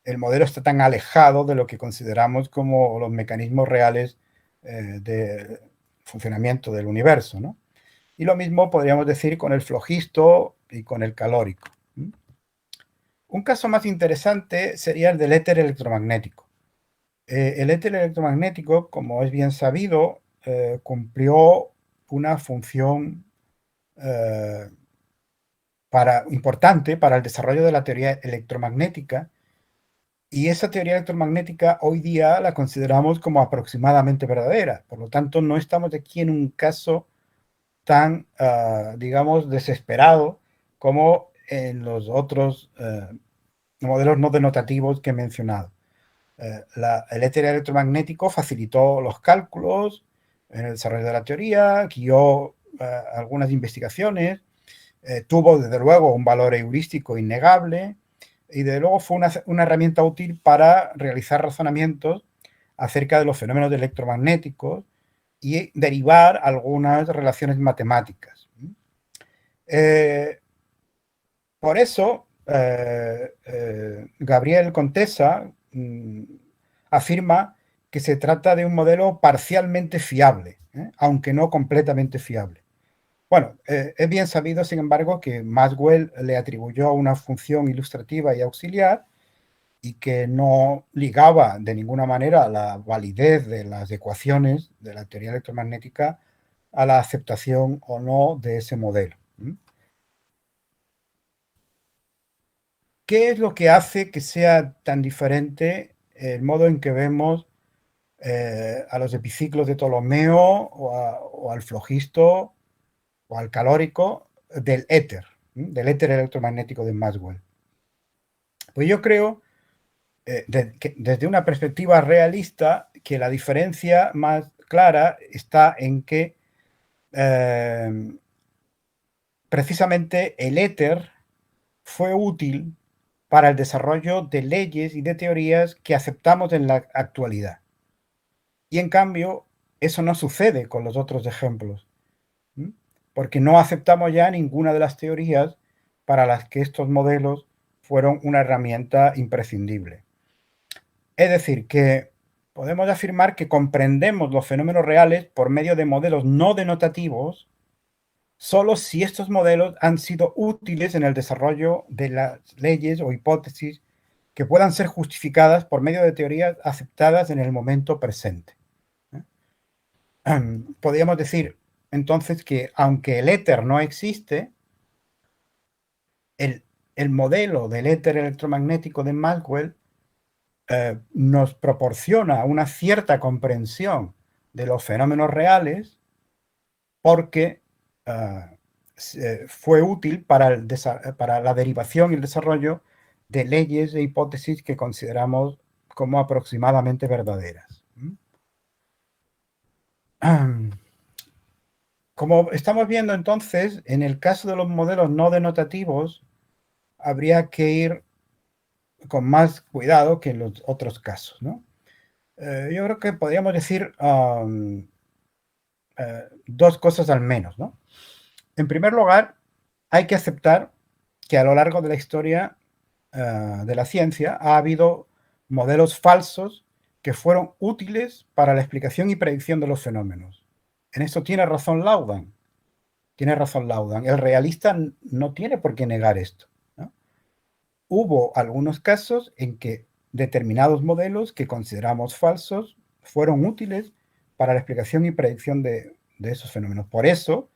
el modelo está tan alejado de lo que consideramos como los mecanismos reales de funcionamiento del universo, ¿no? Y lo mismo podríamos decir con el flogisto y con el calórico. Un caso más interesante sería el del éter electromagnético. El éter electromagnético, como es bien sabido, cumplió una función importante para el desarrollo de la teoría electromagnética, y esa teoría electromagnética hoy día la consideramos como aproximadamente verdadera. Por lo tanto, no estamos aquí en un caso tan, digamos, desesperado como en los otros modelos no denotativos que he mencionado. El éter electromagnético facilitó los cálculos en el desarrollo de la teoría, guió algunas investigaciones, tuvo desde luego un valor heurístico innegable y desde luego fue una herramienta útil para realizar razonamientos acerca de los fenómenos electromagnéticos y derivar algunas relaciones matemáticas. Por eso, Gabriel Contessa afirma que se trata de un modelo parcialmente fiable, aunque no completamente fiable. Bueno, es bien sabido, sin embargo, que Maxwell le atribuyó una función ilustrativa y auxiliar y que no ligaba de ninguna manera la validez de las ecuaciones de la teoría electromagnética a la aceptación o no de ese modelo. ¿Qué es lo que hace que sea tan diferente el modo en que vemos a los epiciclos de Ptolomeo o al flogisto o al calórico del éter electromagnético de Maxwell? Pues yo creo, desde una perspectiva realista, que la diferencia más clara está en que precisamente el éter fue útil para el desarrollo de leyes y de teorías que aceptamos en la actualidad. Y en cambio, eso no sucede con los otros ejemplos, porque no aceptamos ya ninguna de las teorías para las que estos modelos fueron una herramienta imprescindible. Es decir, que podemos afirmar que comprendemos los fenómenos reales por medio de modelos no denotativos solo si estos modelos han sido útiles en el desarrollo de las leyes o hipótesis que puedan ser justificadas por medio de teorías aceptadas en el momento presente. Podríamos decir entonces que aunque el éter no existe, el modelo del éter electromagnético de Maxwell nos proporciona una cierta comprensión de los fenómenos reales porque fue útil para la derivación y el desarrollo de leyes e hipótesis que consideramos como aproximadamente verdaderas. Como estamos viendo entonces, en el caso de los modelos no denotativos, habría que ir con más cuidado que en los otros casos, ¿no? Yo creo que podríamos decir dos cosas al menos, ¿no? En primer lugar, hay que aceptar que a lo largo de la historia de la ciencia ha habido modelos falsos que fueron útiles para la explicación y predicción de los fenómenos. En eso tiene razón Laudan. Tiene razón Laudan. El realista no tiene por qué negar esto, ¿no? Hubo algunos casos en que determinados modelos que consideramos falsos fueron útiles para la explicación y predicción de esos fenómenos. Por eso,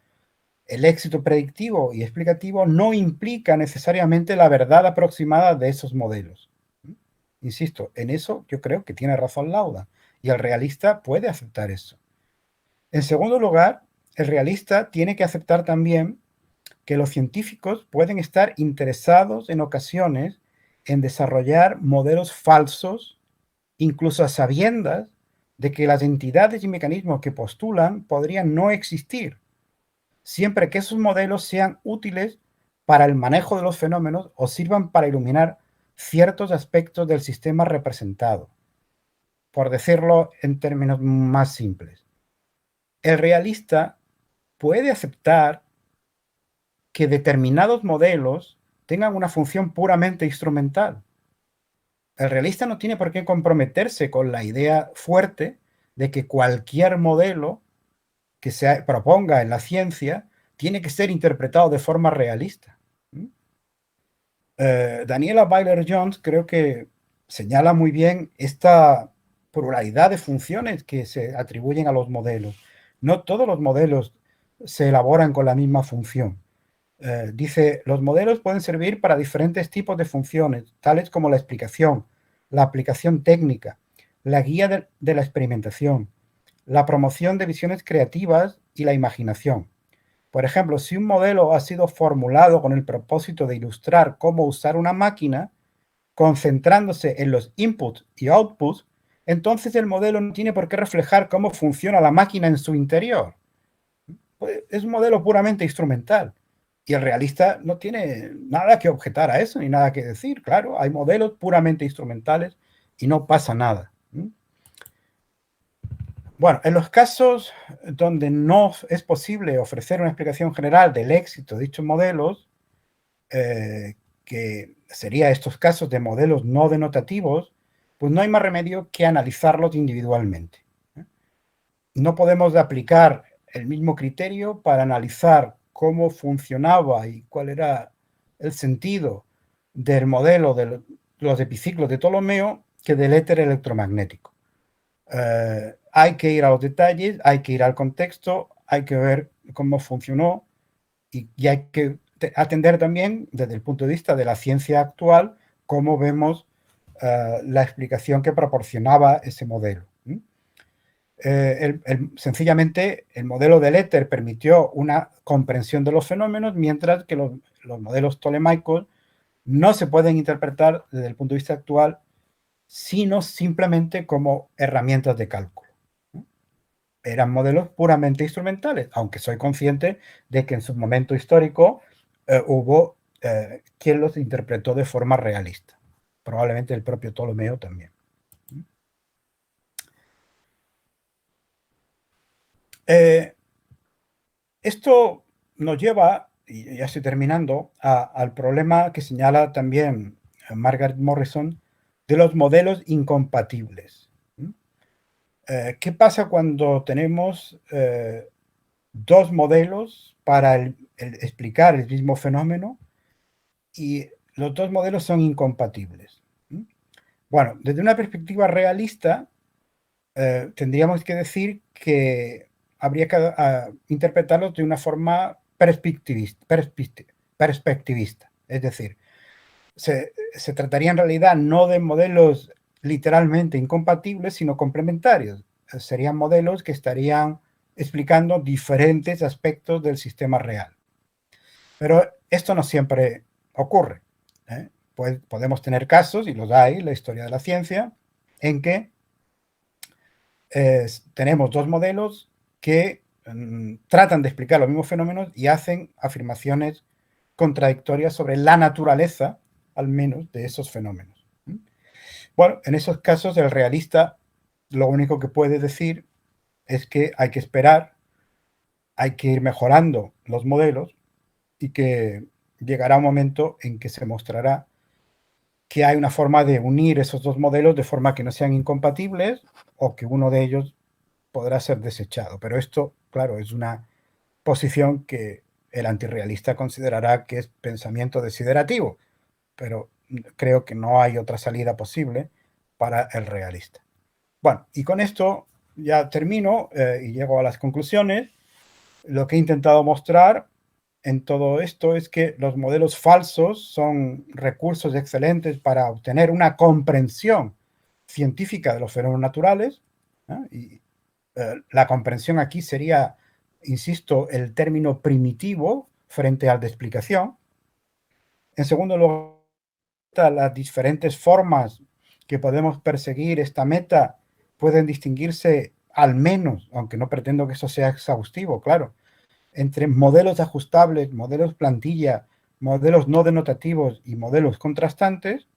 el éxito predictivo y explicativo no implica necesariamente la verdad aproximada de esos modelos. Insisto, en eso yo creo que tiene razón Lauda, y el realista puede aceptar eso. En segundo lugar, el realista tiene que aceptar también que los científicos pueden estar interesados en ocasiones en desarrollar modelos falsos, incluso a sabiendas de que las entidades y mecanismos que postulan podrían no existir, siempre que esos modelos sean útiles para el manejo de los fenómenos o sirvan para iluminar ciertos aspectos del sistema representado, por decirlo en términos más simples. El realista puede aceptar que determinados modelos tengan una función puramente instrumental. El realista no tiene por qué comprometerse con la idea fuerte de que cualquier modelo que se proponga en la ciencia tiene que ser interpretado de forma realista. Daniela Weiler-Jones creo que señala muy bien esta pluralidad de funciones que se atribuyen a los modelos. No todos los modelos se elaboran con la misma función. Dice, los modelos pueden servir para diferentes tipos de funciones, tales como la explicación, la aplicación técnica, la guía de la experimentación, la promoción de visiones creativas y la imaginación. Por ejemplo, si un modelo ha sido formulado con el propósito de ilustrar cómo usar una máquina, concentrándose en los inputs y outputs, entonces el modelo no tiene por qué reflejar cómo funciona la máquina en su interior. Pues es un modelo puramente instrumental. Y el realista no tiene nada que objetar a eso, ni nada que decir. Claro, hay modelos puramente instrumentales y no pasa nada. Bueno, en los casos donde no es posible ofrecer una explicación general del éxito de dichos modelos, que sería estos casos de modelos no denotativos, pues no hay más remedio que analizarlos individualmente. No podemos aplicar el mismo criterio para analizar cómo funcionaba y cuál era el sentido del modelo de los epiciclos de Ptolomeo que del éter electromagnético. Hay que ir a los detalles, hay que ir al contexto, hay que ver cómo funcionó y hay que atender también desde el punto de vista de la ciencia actual cómo vemos la explicación que proporcionaba ese modelo. Sencillamente, el modelo del éter permitió una comprensión de los fenómenos, mientras que los modelos tolemaicos no se pueden interpretar desde el punto de vista actual, sino simplemente como herramientas de cálculo. Eran modelos puramente instrumentales, aunque soy consciente de que en su momento histórico hubo quien los interpretó de forma realista. Probablemente el propio Ptolomeo también. Esto nos lleva, y ya estoy terminando, al problema que señala también Margaret Morrison de los modelos incompatibles. ¿Qué pasa cuando tenemos dos modelos para explicar el mismo fenómeno y los dos modelos son incompatibles? Bueno, desde una perspectiva realista, tendríamos que decir que habría que interpretarlos de una forma perspectivista. Es decir, se trataría en realidad no de modelos literalmente incompatibles, sino complementarios. Serían modelos que estarían explicando diferentes aspectos del sistema real. Pero esto no siempre ocurre. Pues podemos tener casos, y los hay en la historia de la ciencia, en que tenemos dos modelos que tratan de explicar los mismos fenómenos y hacen afirmaciones contradictorias sobre la naturaleza, al menos, de esos fenómenos. Bueno, en esos casos el realista lo único que puede decir es que hay que esperar, hay que ir mejorando los modelos y que llegará un momento en que se mostrará que hay una forma de unir esos dos modelos de forma que no sean incompatibles o que uno de ellos podrá ser desechado. Pero esto, claro, es una posición que el antirrealista considerará que es pensamiento desiderativo, pero creo que no hay otra salida posible para el realista. Bueno, y con esto ya termino y llego a las conclusiones. Lo que he intentado mostrar en todo esto es que los modelos falsos son recursos excelentes para obtener una comprensión científica de los fenómenos naturales, ¿no? Y la comprensión aquí sería, insisto, el término primitivo frente al de explicación. En segundo lugar, las diferentes formas que podemos perseguir esta meta pueden distinguirse al menos, aunque no pretendo que eso sea exhaustivo, claro, entre modelos ajustables, modelos plantilla, modelos no denotativos y modelos contrastantes.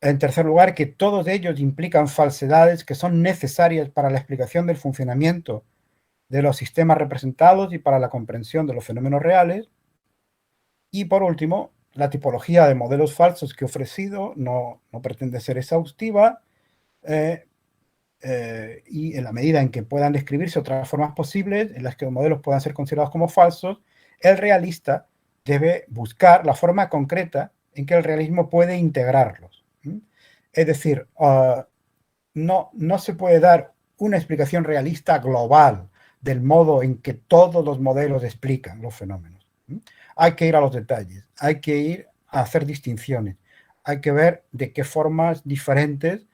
En tercer lugar, que todos ellos implican falsedades que son necesarias para la explicación del funcionamiento de los sistemas representados y para la comprensión de los fenómenos reales. Y por último, la tipología de modelos falsos que he ofrecido no pretende ser exhaustiva, y en la medida en que puedan describirse otras formas posibles en las que los modelos puedan ser considerados como falsos, el realista debe buscar la forma concreta en que el realismo puede integrarlos. Es decir, no se puede dar una explicación realista global del modo en que todos los modelos explican los fenómenos. Hay que ir a los detalles, hay que ir a hacer distinciones, hay que ver de qué formas diferentes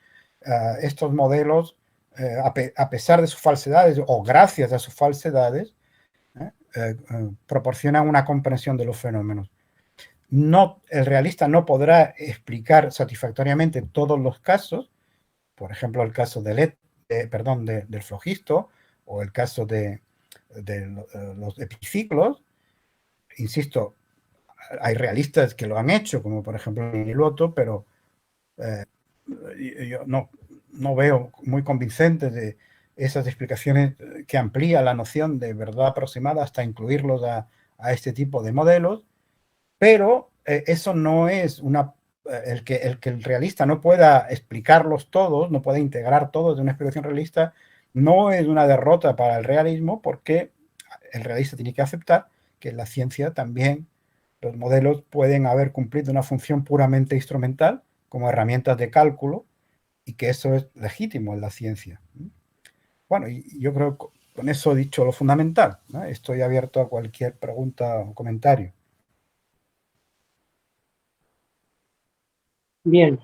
estos modelos, a pesar de sus falsedades o gracias a sus falsedades, proporcionan una comprensión de los fenómenos. El realista no podrá explicar satisfactoriamente todos los casos, por ejemplo, el caso del flogisto o el caso de los epiciclos. Insisto, hay realistas que lo han hecho, como por ejemplo Minuto, pero yo no veo muy convincentes de esas explicaciones que amplían la noción de verdad aproximada hasta incluirlos a este tipo de modelos, pero eso no es el que el realista no pueda explicarlos todos, no pueda integrar todos de una explicación realista, no es una derrota para el realismo, porque el realista tiene que aceptar que en la ciencia también los modelos pueden haber cumplido una función puramente instrumental como herramientas de cálculo y que eso es legítimo en la ciencia. Bueno, y yo creo que con eso he dicho lo fundamental, ¿no? Estoy abierto a cualquier pregunta o comentario. Bien,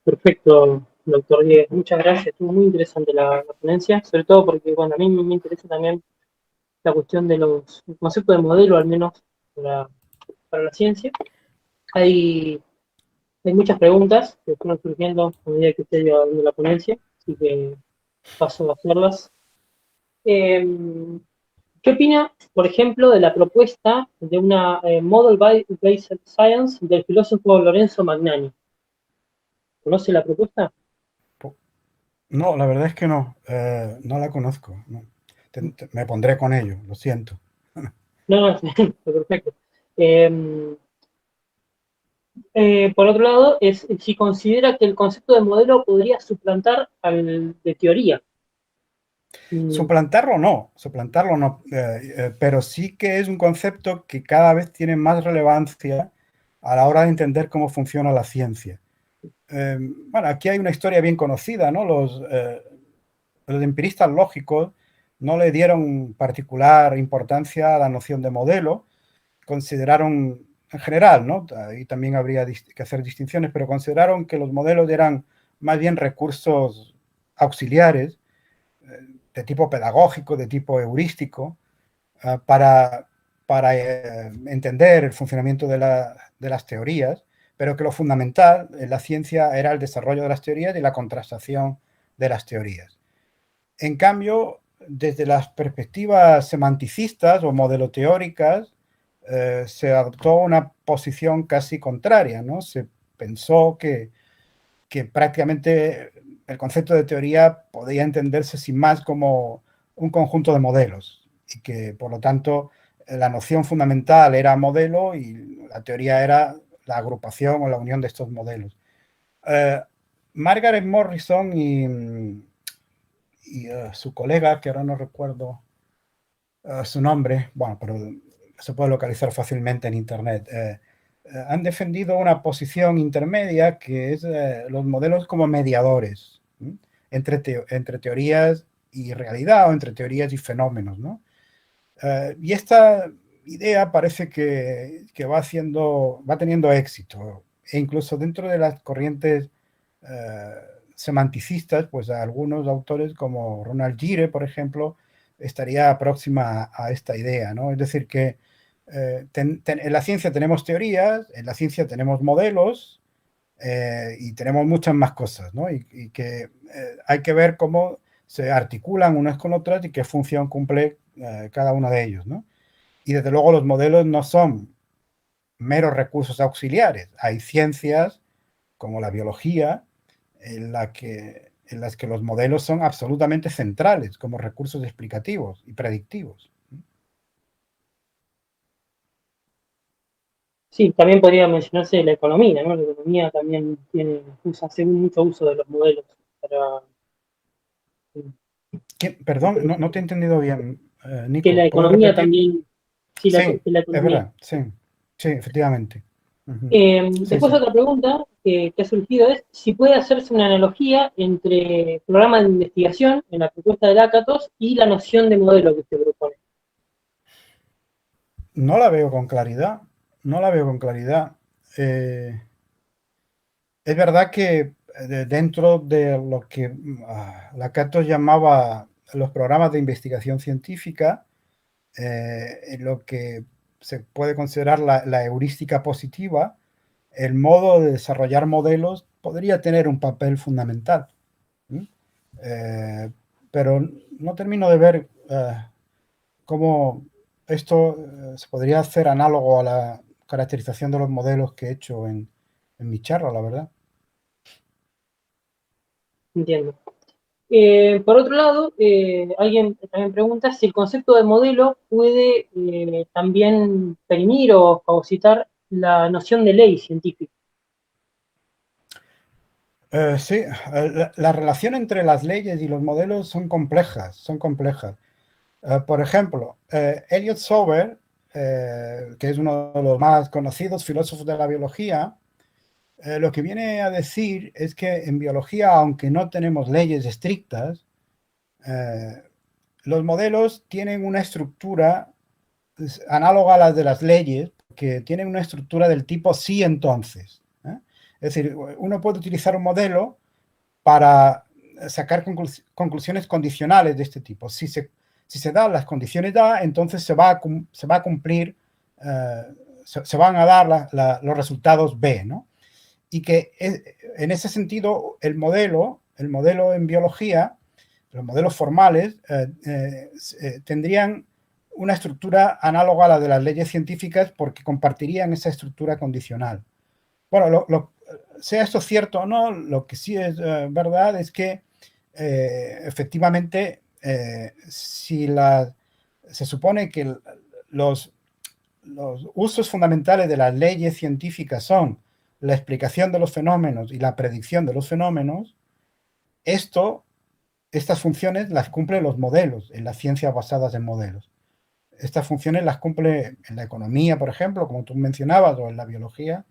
perfecto, doctor Diego. Muchas gracias. Estuvo muy interesante la ponencia, sobre todo porque, bueno, a mí me interesa también la cuestión de el concepto de modelo, al menos para, para la ciencia. Hay, hay muchas preguntas que fueron surgiendo a medida que usted iba dando la ponencia, así que paso a hacerlas. Eh, ¿Qué opina, por ejemplo, de la propuesta de una Model-Based Science del filósofo Lorenzo Magnani? ¿Conoce la propuesta? No, la verdad es que no la conozco. No. Me pondré con ello, lo siento. No, no, perfecto. Eh, por otro lado, es si considera que el concepto de modelo podría suplantar al de teoría. Mm, Suplantarlo no, pero sí que es un concepto que cada vez tiene más relevancia a la hora de entender cómo funciona la ciencia. Bueno, aquí hay una historia bien conocida, ¿no? Los empiristas lógicos no le dieron particular importancia a la noción de modelo, consideraron en general, ¿no? Ahí también habría que hacer distinciones, pero consideraron que los modelos eran más bien recursos auxiliares de tipo pedagógico, de tipo heurístico, para entender el funcionamiento de las teorías, pero que lo fundamental en la ciencia era el desarrollo de las teorías y la contrastación de las teorías. En cambio, desde las perspectivas semanticistas o modeloteóricas, se adoptó una posición casi contraria, ¿no? Se pensó que prácticamente el concepto de teoría podía entenderse sin más como un conjunto de modelos y que, por lo tanto, la noción fundamental era modelo y la teoría era la agrupación o la unión de estos modelos. Margaret Morrison y su colega, que ahora no recuerdo su nombre, bueno, pero se puede localizar fácilmente en Internet, han defendido una posición intermedia que es los modelos como mediadores entre teorías y realidad o entre teorías y fenómenos, ¿no? Y esta idea parece que va teniendo éxito e incluso dentro de las corrientes semanticistas, pues a algunos autores como Ronald Gire, por ejemplo, estaría próxima a esta idea, ¿no? Es decir, que en la ciencia tenemos teorías, en la ciencia tenemos modelos y tenemos muchas más cosas, ¿no? Y que hay que ver cómo se articulan unas con otras y qué función cumple cada uno de ellos, ¿no? Y desde luego los modelos no son meros recursos auxiliares. Hay ciencias como la biología en las que los modelos son absolutamente centrales como recursos explicativos y predictivos. Sí, también podría mencionarse la economía, ¿no? La economía también hace mucho uso de los modelos para Perdón, no te he entendido bien, que la Nico. ¿Puedes economía repetir? también, sí, Sí, que la es economía. verdad, sí, sí, efectivamente. Ujú. Sí, Después sí. otra pregunta que ha surgido es si puede hacerse una analogía entre programa de investigación en la propuesta de Lakatos y la noción de modelo que usted propone. No la veo con claridad, no la veo con claridad. Eh, es verdad que dentro de lo que Lakatos llamaba los programas de investigación científica, en lo que se puede considerar la heurística positiva, el modo de desarrollar modelos podría tener un papel fundamental. ¿Sí? Pero no termino de ver cómo esto se podría hacer análogo a la caracterización de los modelos que he hecho en mi charla, la verdad. Entiendo. Por otro lado, alguien también pregunta si el concepto de modelo puede también perimir o fagocitar la noción de ley científica. Sí, la relación entre las leyes y los modelos son complejas, son complejas. Por ejemplo, Elliot Sauber, que es uno de los más conocidos filósofos de la biología, lo que viene a decir es que en biología, aunque no tenemos leyes estrictas, eh, los modelos tienen una estructura análoga a las de las leyes, que tienen una estructura del tipo sí entonces. Es decir, uno puede utilizar un modelo para sacar conclusiones condicionales de este tipo. Si se dan las condiciones A, entonces se va a cumplir, se van a dar los resultados B, ¿no? Y que en ese sentido el modelo en biología, los modelos formales, tendrían una estructura análoga a la de las leyes científicas porque compartirían esa estructura condicional. Bueno, sea esto cierto o no, lo que sí es verdad es que efectivamente si se supone que los, los usos fundamentales de las leyes científicas son la explicación de los fenómenos y la predicción de los fenómenos, estas funciones las cumplen los modelos en las ciencias basadas en modelos. Estas funciones las cumple en la economía, por ejemplo, como tú mencionabas, o en la biología,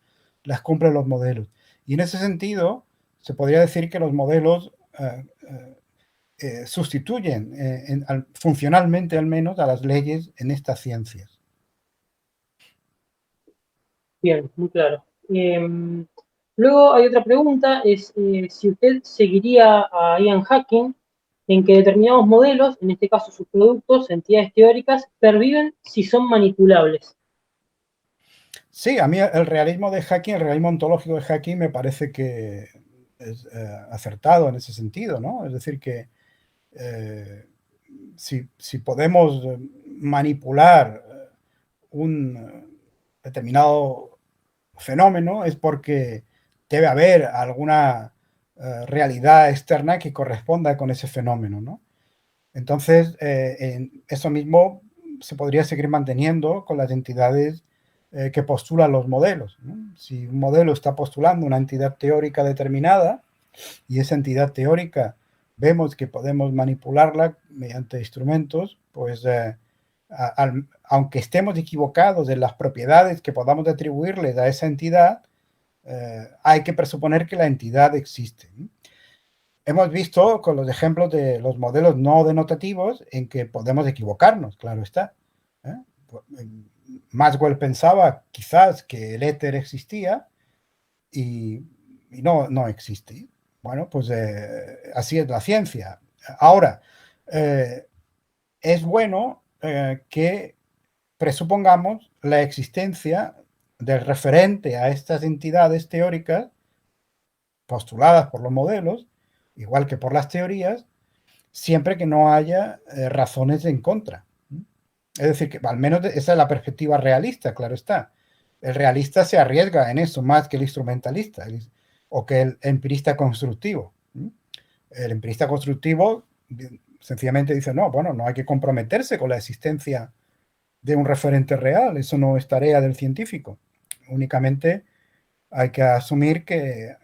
las cumplen los modelos. Y en ese sentido, se podría decir que los modelos sustituyen funcionalmente al menos a las leyes en estas ciencias. Bien, muy claro. Luego hay otra pregunta, es si usted seguiría a Ian Hacking en que determinados modelos, en este caso sus productos, entidades teóricas, perviven si son manipulables. Sí, a mí el realismo de Hacking, el realismo ontológico de Hacking me parece que es acertado en ese sentido, ¿no? Es decir, que si podemos manipular un determinado fenómeno es porque debe haber alguna realidad externa que corresponda con ese fenómeno, ¿no? Entonces, eso mismo se podría seguir manteniendo con las entidades que postulan los modelos, ¿no? Si un modelo está postulando una entidad teórica determinada y esa entidad teórica vemos que podemos manipularla mediante instrumentos, pues aunque estemos equivocados en las propiedades que podamos atribuirles a esa entidad, hay que presuponer que la entidad existe. Hemos visto con los ejemplos de los modelos no denotativos en que podemos equivocarnos, claro está. ¿eh? Maxwell pensaba quizás que el éter existía y no existe. Bueno, pues así es la ciencia. Ahora, es bueno que presupongamos la existencia del referente a estas entidades teóricas postuladas por los modelos, igual que por las teorías, siempre que no haya razones en contra. Es decir, que al menos esa es la perspectiva realista, claro está. El realista se arriesga en eso más que el instrumentalista o que el empirista constructivo. El empirista constructivo sencillamente dice, no, bueno, no hay que comprometerse con la existencia de un referente real, eso no es tarea del científico. Únicamente hay que asumir que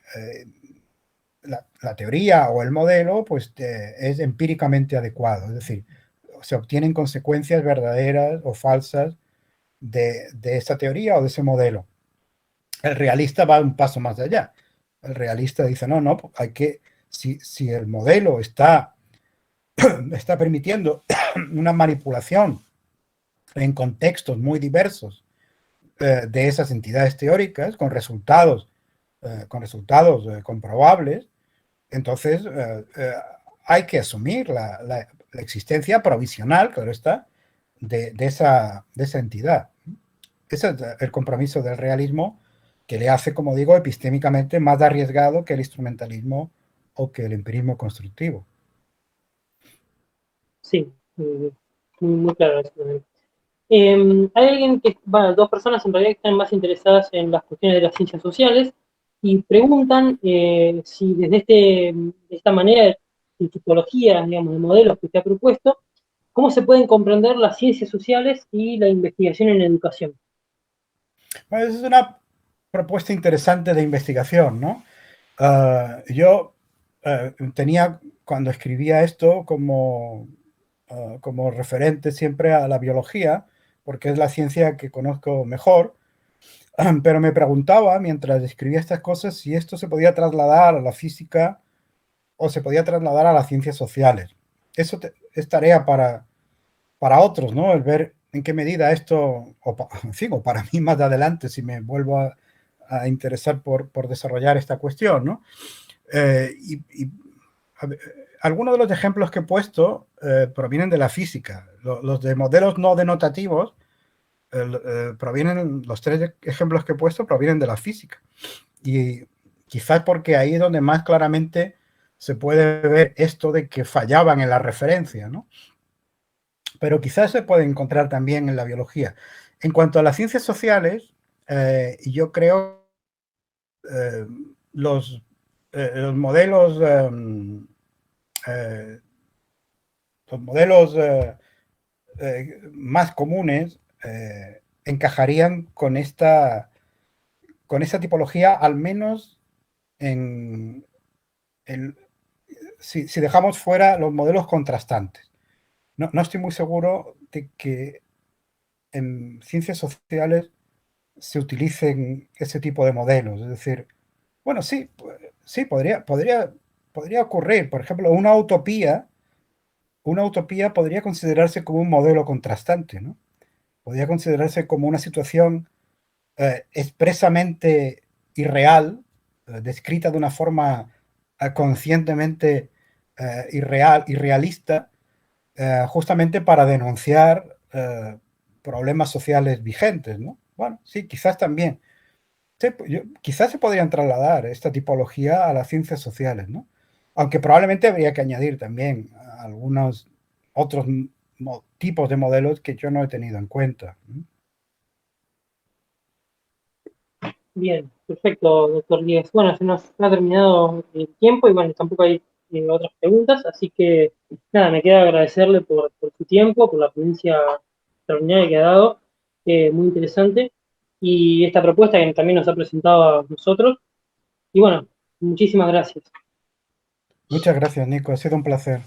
la teoría o el modelo pues, es empíricamente adecuado, es decir, se obtienen consecuencias verdaderas o falsas de esa teoría o de ese modelo. El realista va un paso más allá. El realista dice, no, hay que, si el modelo está permitiendo una manipulación en contextos muy diversos de esas entidades teóricas con resultados comprobables, entonces hay que asumir la existencia provisional, claro está, de esa entidad. Ese es el compromiso del realismo que le hace, como digo, epistémicamente más arriesgado que el instrumentalismo o que el empirismo constructivo. Sí, muy claro eso también. Hay alguien que, bueno, dos personas en realidad que están más interesadas en las cuestiones de las ciencias sociales y preguntan si desde de esta manera de tipología, digamos, de modelos que usted ha propuesto, ¿cómo se pueden comprender las ciencias sociales y la investigación en educación? Bueno, es una propuesta interesante de investigación, ¿no? Yo tenía, cuando escribía esto, como referente siempre a la biología, porque es la ciencia que conozco mejor, pero me preguntaba mientras escribía estas cosas si esto se podía trasladar a la física o se podía trasladar a las ciencias sociales. Eso es tarea para otros, ¿no? El ver en qué medida esto, en fin, o para mí más adelante, si me vuelvo a interesar por desarrollar esta cuestión, ¿no? Ver, algunos de los ejemplos que he puesto provienen de la física. Los de modelos no denotativos los tres ejemplos que he puesto provienen de la física. Y quizás porque ahí es donde más claramente se puede ver esto de que fallaban en la referencia, ¿no? Pero quizás se puede encontrar también en la biología. En cuanto a las ciencias sociales, yo creo eh, los, los modelos los modelos más comunes encajarían con esta tipología, al menos en si dejamos fuera los modelos contrastantes. No estoy muy seguro de que en ciencias sociales se utilicen ese tipo de modelos. Es decir, bueno, sí podría ocurrir. Por ejemplo, una utopía podría considerarse como un modelo contrastante, ¿no? Podría considerarse como una situación expresamente irreal, descrita de una forma conscientemente irrealista, justamente para denunciar problemas sociales vigentes, ¿no? Bueno, sí, quizás también. Quizás se podrían trasladar esta tipología a las ciencias sociales, ¿no? Aunque probablemente habría que añadir también algunos otros tipos de modelos que yo no he tenido en cuenta. Bien, perfecto, doctor Díaz. Bueno, se nos ha terminado el tiempo y bueno, tampoco hay otras preguntas, así que nada, me queda agradecerle por su tiempo, por la ponencia extraordinaria que ha dado, muy interesante, y esta propuesta que también nos ha presentado a nosotros. Y bueno, muchísimas gracias. Muchas gracias, Nico. Ha sido un placer.